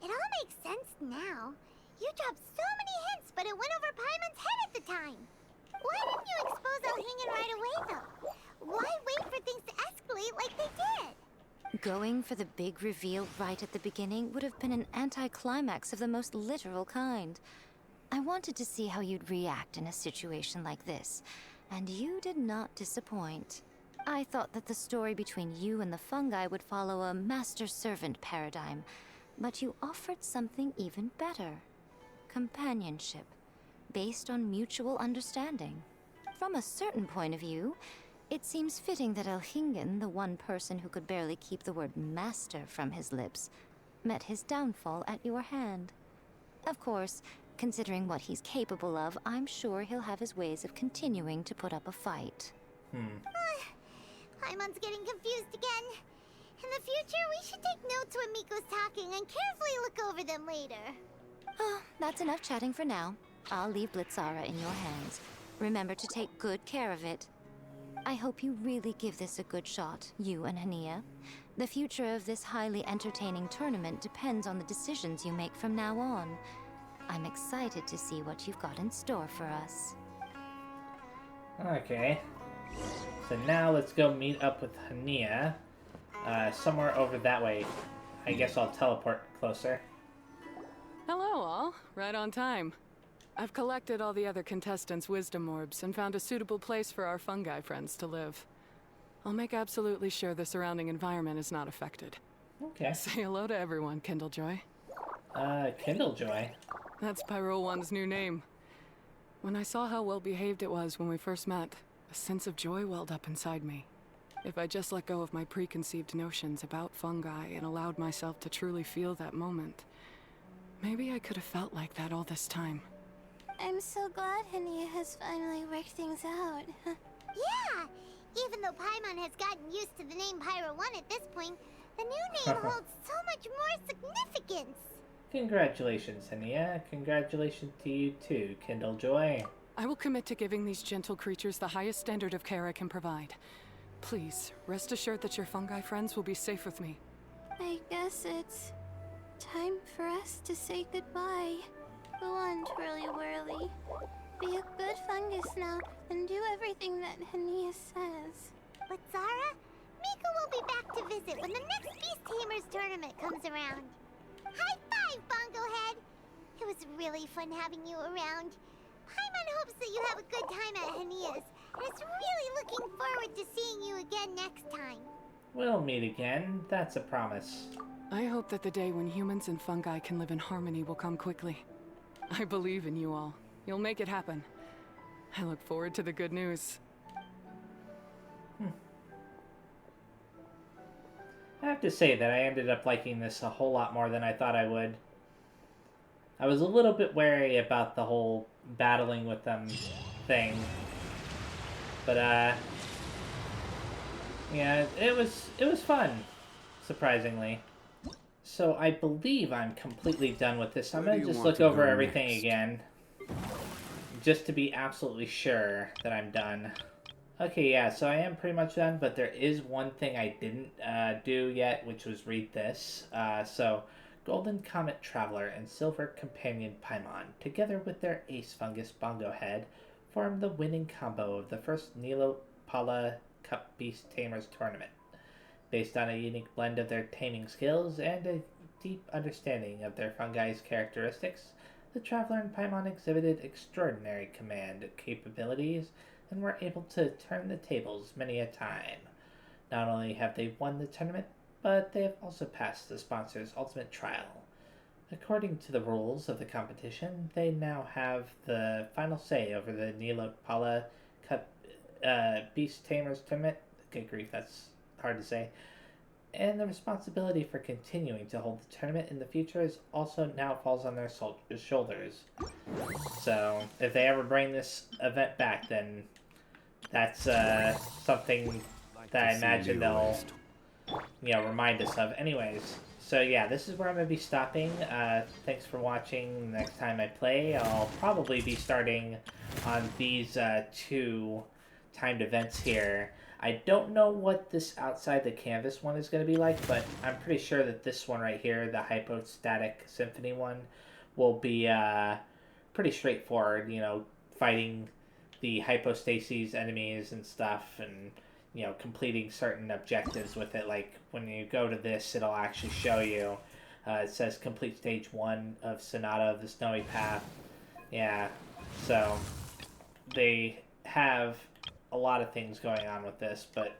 It all makes sense now. You dropped so many hints, but it went over Paimon's head at the time. Why didn't you expose Elhagen right away, though? Why wait for things to escalate like they did? Going for the big reveal right at the beginning would have been an anticlimax of the most literal kind. I wanted to see how you'd react in a situation like this, and you did not disappoint. I thought that the story between you and the fungi would follow a master-servant paradigm, but you offered something even better. Companionship, based on mutual understanding. From a certain point of view, It seems fitting that Elhingen, the one person who could barely keep the word master from his lips, met his downfall at your hand. Of course, considering what he's capable of, I'm sure he'll have his ways of continuing to put up a fight. Paimon's getting confused again. In the future, we should take notes when Miko's talking and carefully look over them later. Oh, that's enough chatting for now. I'll leave Blitzara in your hands. Remember to take good care of it. I hope you really give this a good shot, you and Hania. The future of this highly entertaining tournament depends on the decisions you make from now on. I'm excited to see what you've got in store for us. Okay. So now let's go meet up with Hania. Somewhere over that way. I guess I'll teleport closer. Hello, all. Right on time. I've collected all the other contestants' wisdom orbs and found a suitable place for our fungi friends to live. I'll make absolutely sure the surrounding environment is not affected. Okay. Say hello to everyone, Kindlejoy. Kindlejoy? That's Pyro One's new name. When I saw how well behaved it was when we first met, a sense of joy welled up inside me. If I just let go of my preconceived notions about fungi and allowed myself to truly feel that moment, maybe I could have felt like that all this time. I'm so glad Hania has finally worked things out. Yeah! Even though Paimon has gotten used to the name Pyro 1 at this point, the new name holds so much more significance. Congratulations, Hania. Congratulations to you too, Kindlejoy. I will commit to giving these gentle creatures the highest standard of care I can provide. Please, rest assured that your fungi friends will be safe with me. I guess it's time for us to say goodbye. Go on, Twirly Whirly. Be a good fungus now and do everything that Hania says. But Zara, Miko will be back to visit when the next Beast Tamers tournament comes around. High five, Bongo Head! It was really fun having you around. Paimon hopes that you have a good time at Hania's, and is really looking forward to seeing you again next time. We'll meet again, that's a promise. I hope that the day when humans and fungi can live in harmony will come quickly. I believe in you all. You'll make it happen. I look forward to the good news. I have to say that I ended up liking this a whole lot more than I thought I would. I was a little bit wary about the whole battling with them thing. But, yeah, it was fun, surprisingly. So I believe I'm completely done with this. I'm going to just look over everything again. Just to be absolutely sure that I'm done. Okay, yeah, so I am pretty much done, but there is one thing I didn't do yet, which was read this. So, Golden Comet Traveler and Silver Companion Paimon, together with their ace fungus Bongo Head, formed the winning combo of the first Nilopala Cup Beast Tamers tournament. Based on a unique blend of their taming skills and a deep understanding of their fungi's characteristics, the Traveler and Paimon exhibited extraordinary command capabilities and were able to turn the tables many a time. Not only have they won the tournament, but they have also passed the sponsor's ultimate trial. According to the rules of the competition, they now have the final say over the Nilopala Cup Beast Tamers tournament. Good grief, that's hard to say. And the responsibility for continuing to hold the tournament in the future is also now falls on their shoulders. So, if they ever bring this event back, then that's something that I imagine they'll, remind us of. Anyways, so yeah, this is where I'm going to be stopping. Thanks for watching. Next time I play, I'll probably be starting on these two timed events here. I don't know what this outside the canvas one is going to be like, but I'm pretty sure that this one right here, the Hypostatic Symphony one, will be pretty straightforward, fighting the hypostases enemies and stuff, and, completing certain objectives with it. Like, when you go to this, it'll actually show you, it says complete stage 1 of Sonata of the Snowy Path. Yeah, so they have a lot of things going on with this, but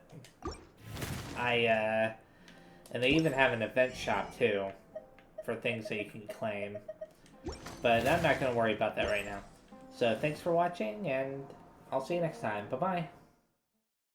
and they even have an event shop too for things that you can claim, but I'm not going to worry about that right now. So thanks for watching, and I'll see you next time. Bye bye.